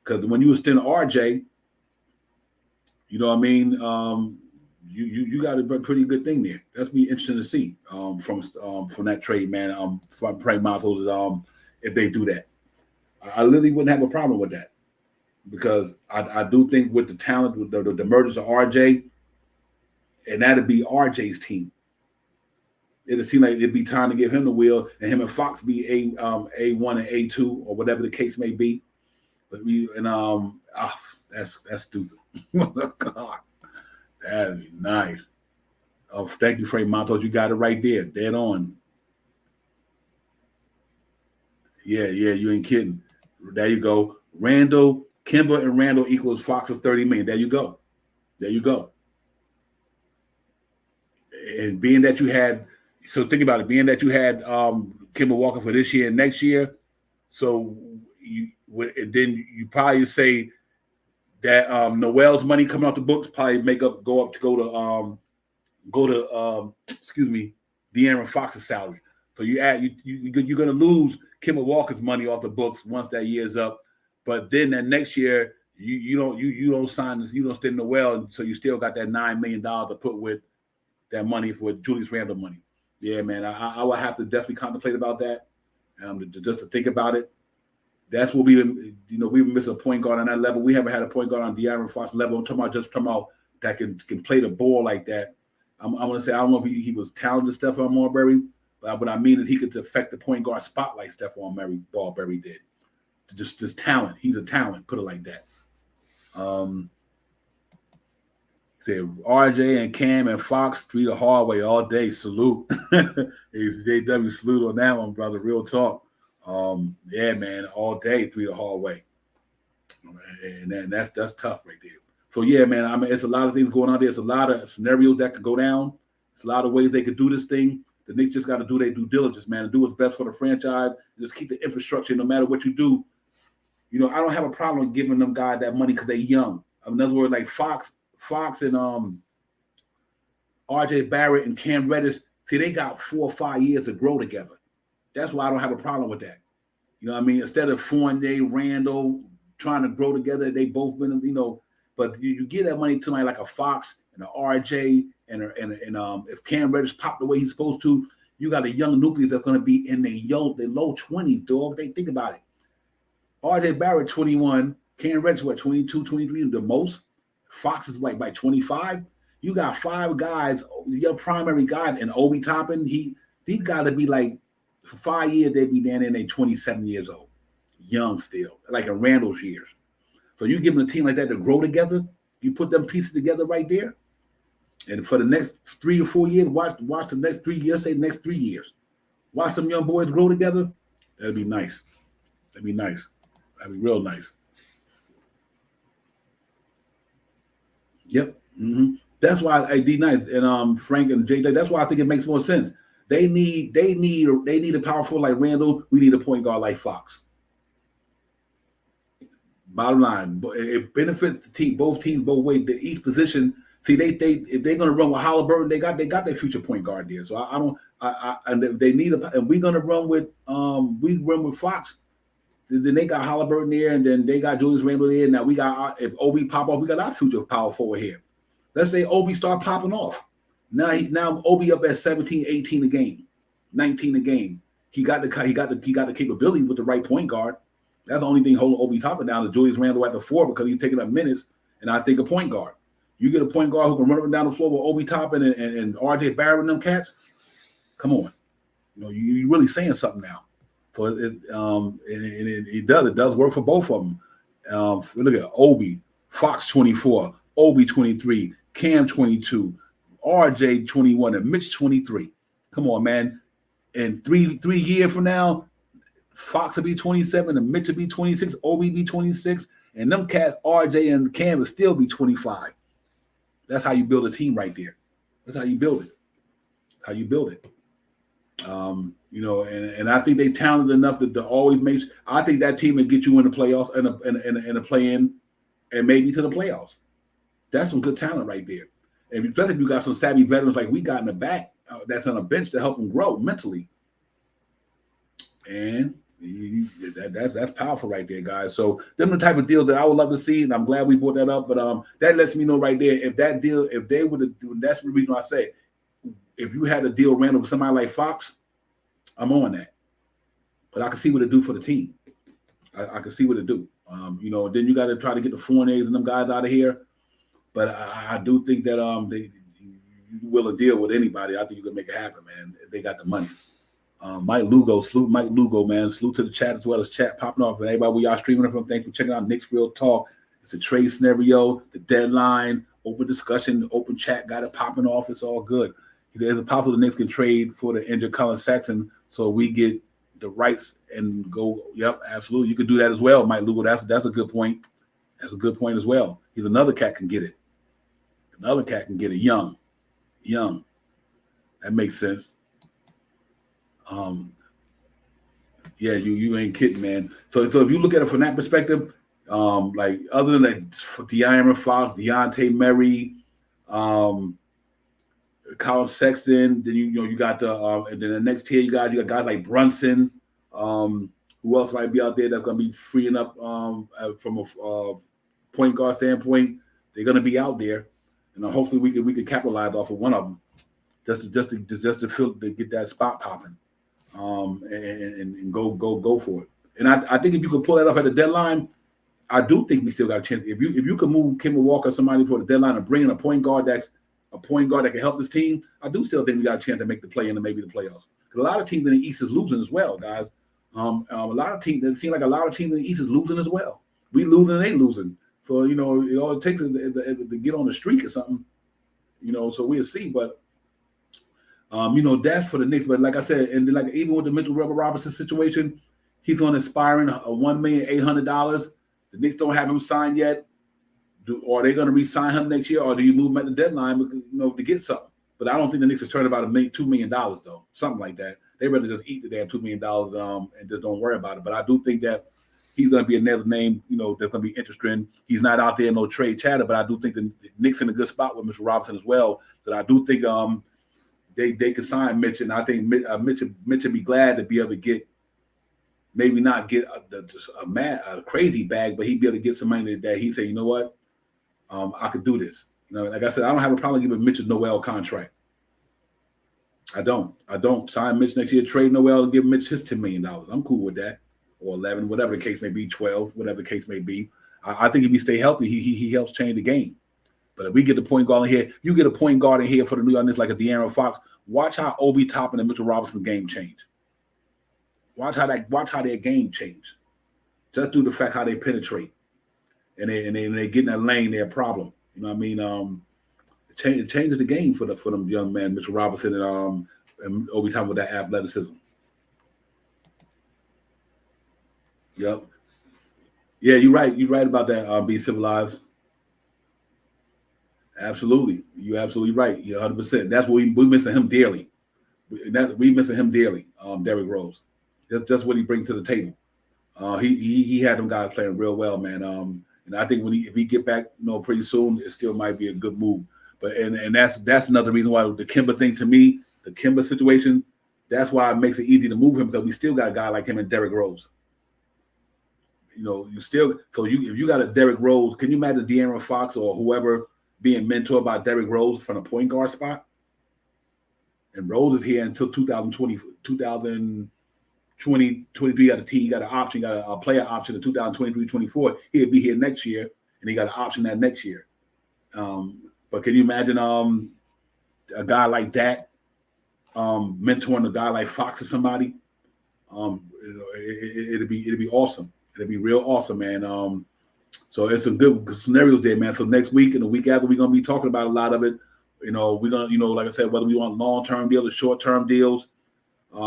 Because when you extend RJ, you know what I mean. You got a pretty good thing there. That's be interesting to see from that trade, man. From Frank Matos, if they do that. I literally wouldn't have a problem with that, because I do think with the talent, with the emergence of RJ, and that'd be RJ's team. It'd seem like it'd be time to give him the wheel, and him and Fox be A1 and A2 or whatever the case may be. But that's stupid. God, that'd be nice. Oh, thank you, Frank Matos. You got it right there, dead on. Yeah, you ain't kidding. There you go. Kemba and Randle equals Fox's 30 million. There you go. And being that you had, so think about it, being that you had Kemba Walker for this year and next year, so then you probably say that Noel's money coming off the books probably go to De'Aaron Fox's salary. So you're going to lose Kemba Walker's money off the books once that year's up, but then that next year you don't sign this, you don't stay in the well, so you still got that $9 million to put with that money for Julius Randle money. Yeah, man, I would have to definitely contemplate about that, just to think about it. That's what we've been missing a point guard on that level. We haven't had a point guard on De'Aaron Fox level. I'm talking about that can play the ball like that. I'm going to say I don't know if he was talented Stephon Marbury. But what I mean is he could affect the point guard spot like Stephon Marbury did. Just talent. He's a talent, put it like that. Say RJ and Cam and Fox, 3 the hard way all day. Salute. JW, salute on that one, brother. Real talk. Yeah, man, all day through the hallway, and that's tough right there. So yeah, man, I mean, it's a lot of things going on. There's a lot of scenarios that could go down. It's a lot of ways they could do this thing. The Knicks just got to do their due diligence, man, and do what's best for the franchise. And just keep the infrastructure, no matter what you do. You know, I don't have a problem giving them guys that money because they're young. In other words, like Fox and R.J. Barrett and Cam Reddish, see, they got 4 or 5 years to grow together. That's why I don't have a problem with that. You know what I mean? Instead of Fournier, Randle trying to grow together, they both been, you know, but you give that money to somebody like a Fox and an RJ and if Cam Reddish popped the way he's supposed to, you got a young nucleus that's going to be in their low 20s, dog. They think about it. RJ Barrett, 21. Cam Reddish, what, 22, 23, the most? Fox is like by 25. You got 5 guys, your primary guys, and Obi Toppin, these got to be like, for 5 years, they'd be down there and they're 27 years old. Young still, like in Randall's years. So you give them a team like that to grow together, you put them pieces together right there, and for the next 3 or 4 years, watch the next 3 years, say the next 3 years. Watch some young boys grow together. That'd be nice. That'd be nice. That'd be real nice. Yep. Mm-hmm. That's why D Nice and Frank and JJ. That's why I think it makes more sense. They need a powerful like Randle. We need a point guard like Fox. Bottom line, it benefits the team, both teams, both ways. Each position. See, if they're gonna run with Halliburton, they got their future point guard there. So and they need and we're gonna run with we run with Fox. Then they got Halliburton there, and then they got Julius Randle there. Now we got if Obi pop off, we got our future power forward here. Let's say Obi start popping off. Now Obi up at 17, 18 a game, 19 a game. He got the capability with the right point guard. That's the only thing holding Obi Toppin down is Julius Randle at the 4 because he's taking up minutes, and I think a point guard. You get a point guard who can run up and down the floor with Obi Toppin and RJ Barrett and them cats. Come on, you know you're really saying something now. So it does work for both of them. Look at Obi, Fox 24, Obi 23, Cam 22, RJ 21, and Mitch 23. Come on, man. And three years from now, Fox will be 27, and Mitch will be 26, Obi be 26, and them cats, RJ and Cam, will still be 25. That's how you build a team right there. That's how you build it. How you build it. You know, and I think they talented enough to always make. I think that team will get you in the playoffs and a play-in, and maybe to the playoffs. That's some good talent right there. And especially if you got some savvy veterans like we got in the back that's on a bench to help them grow mentally. And that's powerful right there, guys. So them the type of deal that I would love to see, and I'm glad we brought that up. But that lets me know right there if they would have, that's the reason I say if you had a deal Randall with somebody like Fox, I'm on that. But I can see what it do for the team. I can see what it do. You know, then you got to try to get the Fourniers and them guys out of here. But I do think that you willing to deal with anybody. I think you can make it happen, man. If they got the money. Mike Lugo, man. Salute to the chat as well as chat popping off. And everybody, we are streaming it from. Thanks for checking out Knicks Real Talk. It's a trade scenario, the deadline, open discussion, open chat, got it popping off. It's all good. There's a possible the Knicks can trade for the injured Colin Sexton, so we get the rights and go. Yep, absolutely. You could do that as well, Mike Lugo. That's a good point. That's a good point as well. He's another cat can get it. Another cat can get it. Young. That makes sense. Yeah, you ain't kidding, man. So if you look at it from that perspective, like other than like De'Aaron Fox, Deontay Murray, Colin Sexton, then you got the and then the next tier you got guys like Brunson. Who else might be out there that's gonna be freeing up from a point guard standpoint? They're gonna be out there, and hopefully we can capitalize off of one of them, just to get that spot popping, and go for it. And I think if you could pull that off at the deadline, I do think we still got a chance. If you could move Kemba Walker, somebody for the deadline, and bring in a point guard that can help this team, I do still think we got a chance to make the play in and maybe the playoffs. Because a lot of teams in the East is losing as well, guys. A lot of teams, it seems like a lot of teams in the East is losing as well. We losing and they losing. So, all it takes is to get on the streak or something, so we'll see. But, that's for the Knicks. But like I said, and like even with the Mitchell Robinson situation, He's on expiring $1,800,000. The Knicks don't have him signed yet. Are they going to re-sign him next year, or do you move him at the deadline, to get something? But I don't think the Knicks are turning about $2 million though, something like that. They rather just eat the damn $2 million and just don't worry about it. But I do think that he's going to be another name, that's going to be interesting. He's not out there in no trade chatter, but I do think the Knicks in a good spot with Mr. Robinson as well. That I do think they could sign Mitch, and I think Mitch would be glad to be able to get, maybe not get a crazy bag, but he'd be able to get some money that he'd say, you know what, I could do this. Like I said, I don't have a problem giving Mitch a Noel contract. I don't sign Mitch next year, trade Noel, and give Mitch his $10 million. I'm cool with that, or 11, whatever the case may be, 12, whatever the case may be. I think if he stay healthy, he helps change the game. But if we get the point guard in here, you get a point guard in here for the New York Knicks like a De'Aaron Fox. Watch how Obi Toppin and Mitchell Robinson game change. Watch how their game change. Just due to the fact how they penetrate, and they get in that lane, they're a problem. You know what I mean? It changes the game for them young man, Mitchell Robinson and Obi Toppin with that athleticism. Yep. Yeah, you're right. You're right about that. Be civilized. Absolutely, you're absolutely right. You're 100%. That's what we missing him dearly. We missing him dearly. Derrick Rose. That's what he brings to the table. He had them guys playing real well, man. And I think if he get back, pretty soon, it still might be a good move. But and that's another reason why the Kemba thing, to me, the Kemba situation, that's why it makes it easy to move him, because we still got a guy like him and Derrick Rose. If you got a Derrick Rose, can you imagine De'Aaron Fox or whoever being mentored by Derrick Rose from a point guard spot? And Rose is here until 2020, 2023. Got a team, got an option, got a player option in 2023-24. He'll be here next year, and he got an option that next year. But can you imagine a guy like that mentoring a guy like Fox or somebody? It'd be awesome. It'd be real awesome, man. So it's some good scenarios there, man. So next week and the week after, we're gonna be talking about a lot of it. We're gonna, like I said, whether we want long-term deals or short-term deals, we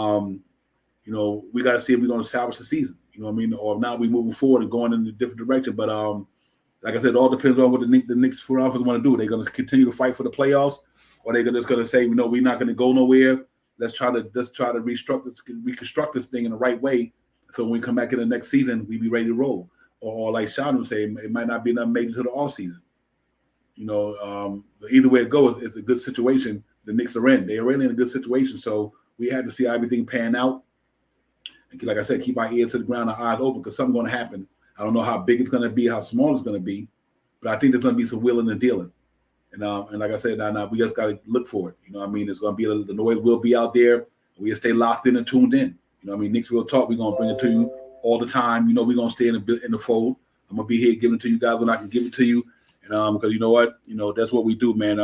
got to see if we're gonna salvage the season. You know what I mean? Or now we're moving forward and going in a different direction. But like I said, it all depends on what the Knicks front office want to do. They're gonna continue to fight for the playoffs, or they're just gonna say, we're not gonna go nowhere. Let's try to reconstruct this thing in the right way. So when we come back in the next season, we be ready to roll. Or like Sean would say, it might not be enough made it to the off season. Either way it goes, it's a good situation. The Knicks are in. They are really in a good situation. So we had to see how everything pan out. And like I said, keep our ears to the ground, our eyes open, because something's going to happen. I don't know how big it's going to be, how small it's going to be, but I think there's going to be some willing and dealing. And like I said, now we just got to look for it. It's going to be the noise will be out there. We'll stay locked in and tuned in. Knicks Real Talk, we're going to bring it to you all the time. We're going to stay in the fold. I'm going to be here giving it to you guys when I can give it to you. And because you know what? That's what we do, man.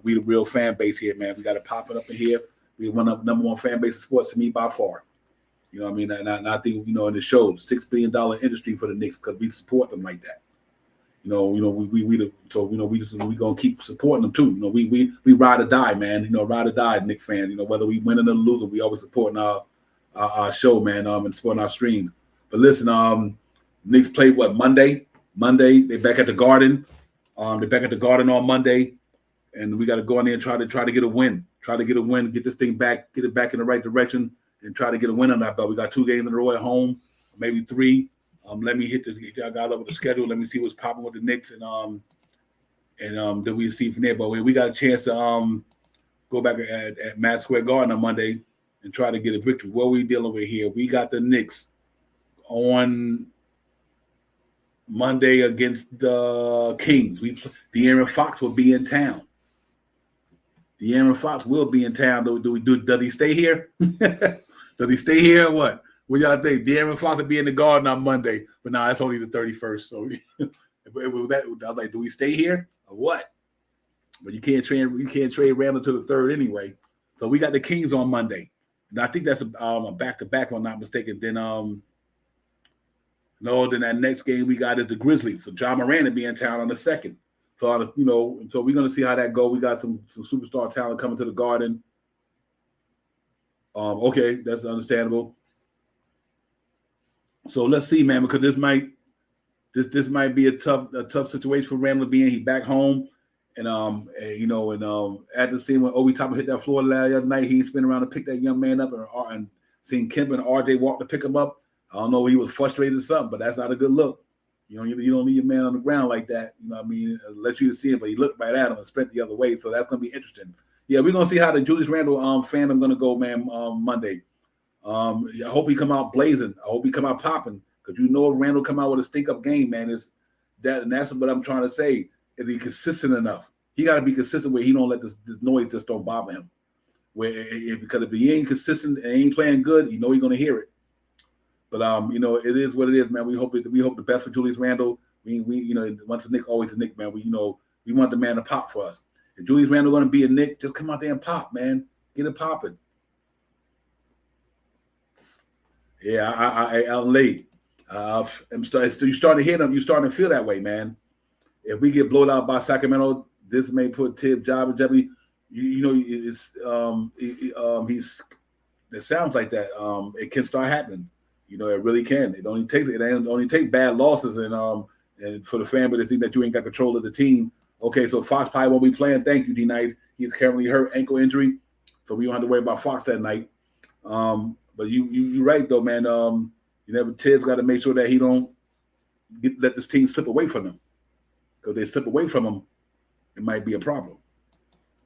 We the real fan base here, man. We got it popping up in here. We one of number one fan base of sports to me by far. And I think, in the show, $6 billion industry for the Knicks, because we support them like that. We gonna keep supporting them too. We ride or die, man. Ride or die, Knicks fans. Whether we win or losing, we always supporting our show, man. And supporting our stream. But listen, Knicks play Monday. Monday they back at the Garden. They're back at the Garden on Monday, and we got to go in there and try to get a win. Get this thing back, get it back in the right direction, and try to get a win on that belt. We got 2 games in a row at home, maybe 3. Let me hit y'all guys up with the schedule. Let me see what's popping with the Knicks, and then we see from there. But we got a chance to go back at Madison Square Garden on Monday and try to get a victory. What are we dealing with here? We got the Knicks on Monday against the Kings. De'Aaron Fox will be in town. De'Aaron Fox will be in town. Does he stay here? Does he stay here or what? What y'all think? De'Aaron Fox will be in the Garden on Monday, but now it's only the 31st. So I'm like, do we stay here or what? But you can't trade Randle to the 3rd anyway. So we got the Kings on Monday. And I think that's a back-to-back, if I'm not mistaken. Then then that next game we got is the Grizzlies. So John Moran will be in town on the 2nd. So so we're gonna see how that goes. We got some superstar talent coming to the Garden. Okay, that's understandable. So let's see, man, because this might be a tough situation for Randle being he back home. And after seeing when Obi Toppin hit that floor the other night, he spin around to pick that young man up and seeing Kemba and RJ walk to pick him up. I don't know, he was frustrated or something, but that's not a good look. You don't leave your man on the ground like that. You know what I mean? Let you see it, but he looked right at him and spent the other way. So that's gonna be interesting. Yeah, we're gonna see how the Julius Randle fandom gonna go, man, Monday. I hope he come out blazing. I hope he come out popping. Because if Randle come out with a stink up game, man, and that's what I'm trying to say. Is he consistent enough? He got to be consistent where he don't let this noise just don't bother him. Because if he ain't consistent and ain't playing good, he's going to hear it. But it is what it is, man. We hope the best for Julius Randle. We once a Knick, always a Knick, man. We want the man to pop for us. If Julius Randle going to be a Knick, just come out there and pop, man. Get it popping. Yeah, I'm late. You're starting to hear them. You're starting to feel that way, man. If we get blown out by Sacramento, this may put Tibbs' job in jeopardy. It sounds like that. It can start happening. It really can. It only take bad losses and for the fan, but they think that you ain't got control of the team. Okay, so Fox probably won't be playing. Thank you, D Nice. He's currently hurt, ankle injury, so we don't have to worry about Fox that night. But you're right though, man. Tibbs got to make sure that he don't let this team slip away from him. Because they slip away from him, it might be a problem.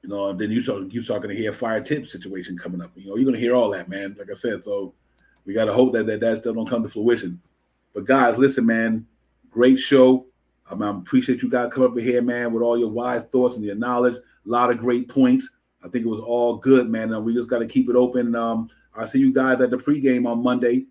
And then you start going to hear fire Tibbs situation coming up. You're going to hear all that, man. Like I said, so we got to hope that still don't come to fruition. But guys, listen, man, great show. I appreciate you guys coming up here, man, with all your wise thoughts and your knowledge. A lot of great points. I think it was all good, man. And we just got to keep it open. I'll see you guys at the pregame on Monday.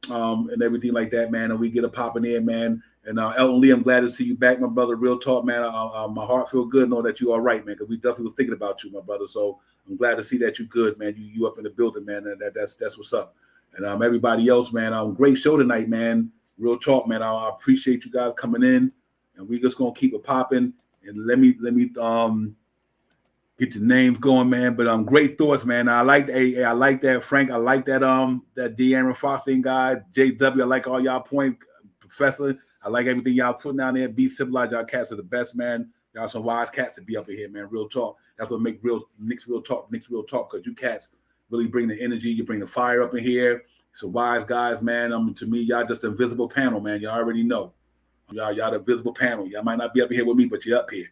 And everything like that, man, and we get a popping in, man. And Elton Lee, I'm glad to see you back, my brother. Real talk, man. My heart feel good knowing that you're all right, man, because we definitely was thinking about you, my brother. So I'm glad to see that you're good, man. You up in the building, man, and that's what's up. And everybody else, man, great show tonight, man. Real talk, man. I appreciate you guys coming in, and we just gonna keep it popping. And let me get your names going, man. But great thoughts, man. I like that, Frank. I like that that De'Aaron Foster guy, JW. I like all y'all points, Professor. I like everything y'all putting down there. Be civilized. Y'all cats are the best, man. Y'all some wise cats to be up in here, man. Real talk. That's what make Knicks real talk, because you cats really bring the energy. You bring the fire up in here. So wise guys, man. To me, y'all just an invisible panel, man. Y'all already know. Y'all the invisible panel. Y'all might not be up here with me, but you're up here.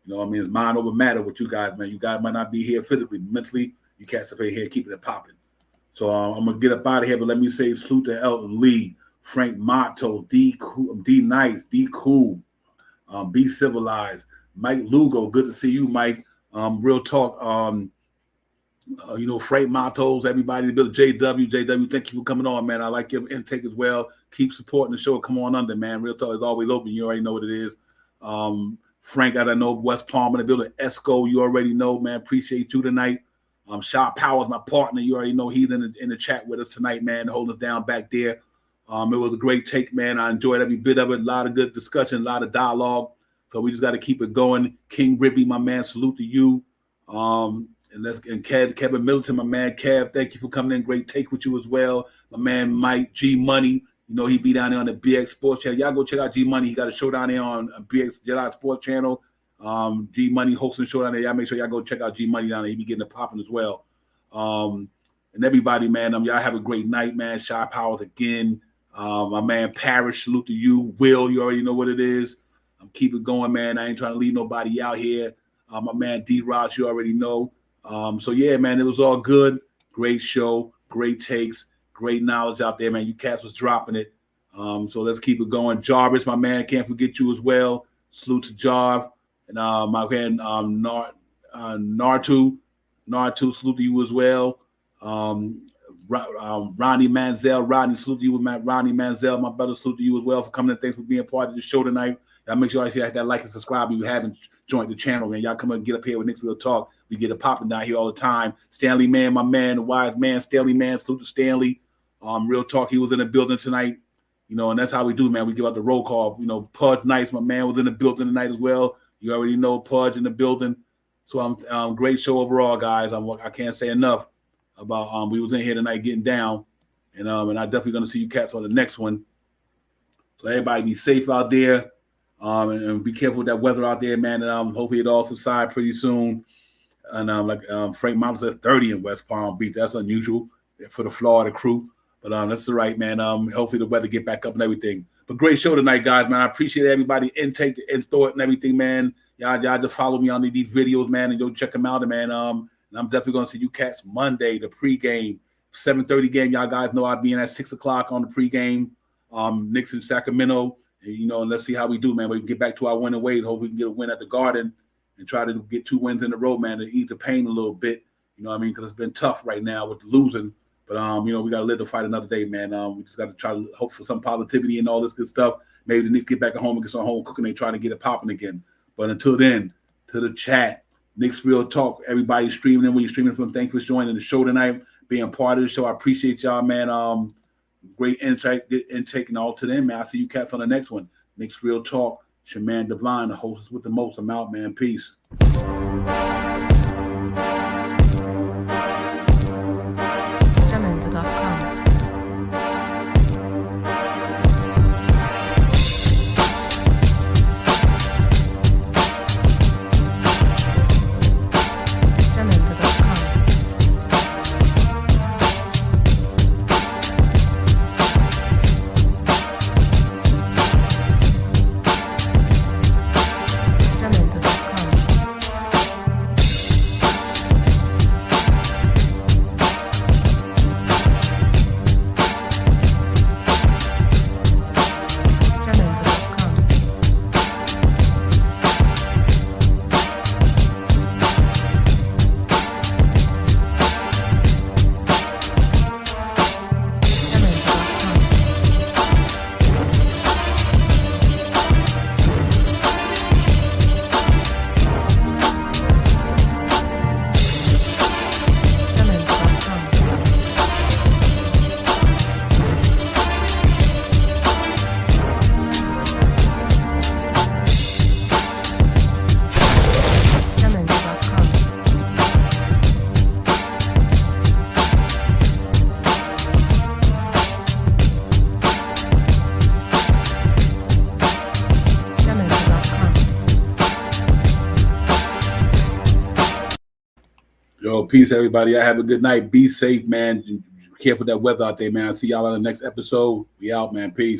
You know what I mean? It's mind over matter with you guys, man. You guys might not be here physically, mentally. You cats up here keeping it popping. So I'm going to get up out of here, but let me say salute to Elton Lee, Frank Motto, D Nice, D Cool, Be Civilized, Mike Lugo. Good to see you, Mike. Real talk. Frank Mottos, everybody in the building. JW, thank you for coming on, man. I like your intake as well. Keep supporting the show. Come on under, man. Real talk is always open. You already know what it is. Frank, I don't know, West Palm in the building. Esco, you already know, man. Appreciate you tonight. Shaw Powers, my partner, you already know he's in the chat with us tonight, man, holding us down back there. It was a great take, man. I enjoyed every bit of it. A lot of good discussion, a lot of dialogue. So we just got to keep it going. King Ribby, my man, salute to you. And Kevin Middleton, my man, Kev, thank you for coming in. Great take with you as well. My man, Mike G Money. He be down there on the BX Sports Channel. Y'all go check out G Money. He got a show down there on BX Jedi Sports Channel. G Money hosting a show down there. Y'all make sure y'all go check out G Money down there. He be getting it popping as well. And everybody, man, y'all have a great night, man. Shy Powers again. My man Parrish, salute to you. Will, you already know what it is. Keep it going, man. I ain't trying to leave nobody out here. My man D Ross, you already know. So yeah, man, it was all good. Great show, great takes, great knowledge out there, man. You cats was dropping it. So let's keep it going. Jarvis, my man, can't forget you as well. Salute to Jarv. And my man Nartu, salute to you as well. Ronnie Manziel, salute to you with Ronnie Manziel, my brother, salute to you as well for coming in. Thanks for being part of the show tonight. Y'all make sure you hit that like and subscribe if you haven't joined the channel, man. Y'all come and get up here with Knicks Real Talk. We get it popping down here all the time. Stanley Man, my man, the wise man, Stanley Man, salute to Stanley. Real Talk, he was in the building tonight. And that's how we do, man. We give out the roll call. Pudge Nice, my man, was in the building tonight as well. You already know Pudge in the building. So great show overall, guys. I can't say enough about we was in here tonight getting down. And I definitely gonna see you cats on the next one. So everybody be safe out there, and be careful with that weather out there, man. And hopefully it all subside pretty soon. And like Frank Mom says, 30 in West Palm Beach. That's unusual for the Florida crew. But that's all right, man. Hopefully the weather get back up and everything. But great show tonight, guys, man. I appreciate everybody intake and thought and everything, man. Y'all just follow me on these videos, man, and go check them out, man. And I'm definitely gonna see you cats Monday, the pregame, 7:30 game. Y'all guys know I'll be in at 6 o'clock on the pregame. Knicks in Sacramento. And, and let's see how we do, man. We can get back to our winning ways. Hope we can get a win at the Garden and try to get 2 wins in a row, man, to ease the pain a little bit. You know what I mean? Because it's been tough right now with the losing. But, we got to live to fight another day, man. We just got to try to hope for some positivity and all this good stuff. Maybe the Knicks get back at home and get some home cooking. They try to get it popping again. But until then, to the chat, Knicks Real Talk, everybody streaming in when you're streaming from. Thanks for joining the show tonight, being part of the show. I appreciate y'all, man. Great insight, good intake, and all to them, man. I'll see you cats on the next one. Knicks Real Talk. It's your man, Divine, the hostess with the most. I'm out, man. Peace. Peace, everybody. I have a good night. Be safe, man. Be careful of that weather out there, man. I'll see y'all on the next episode. We out, man. Peace.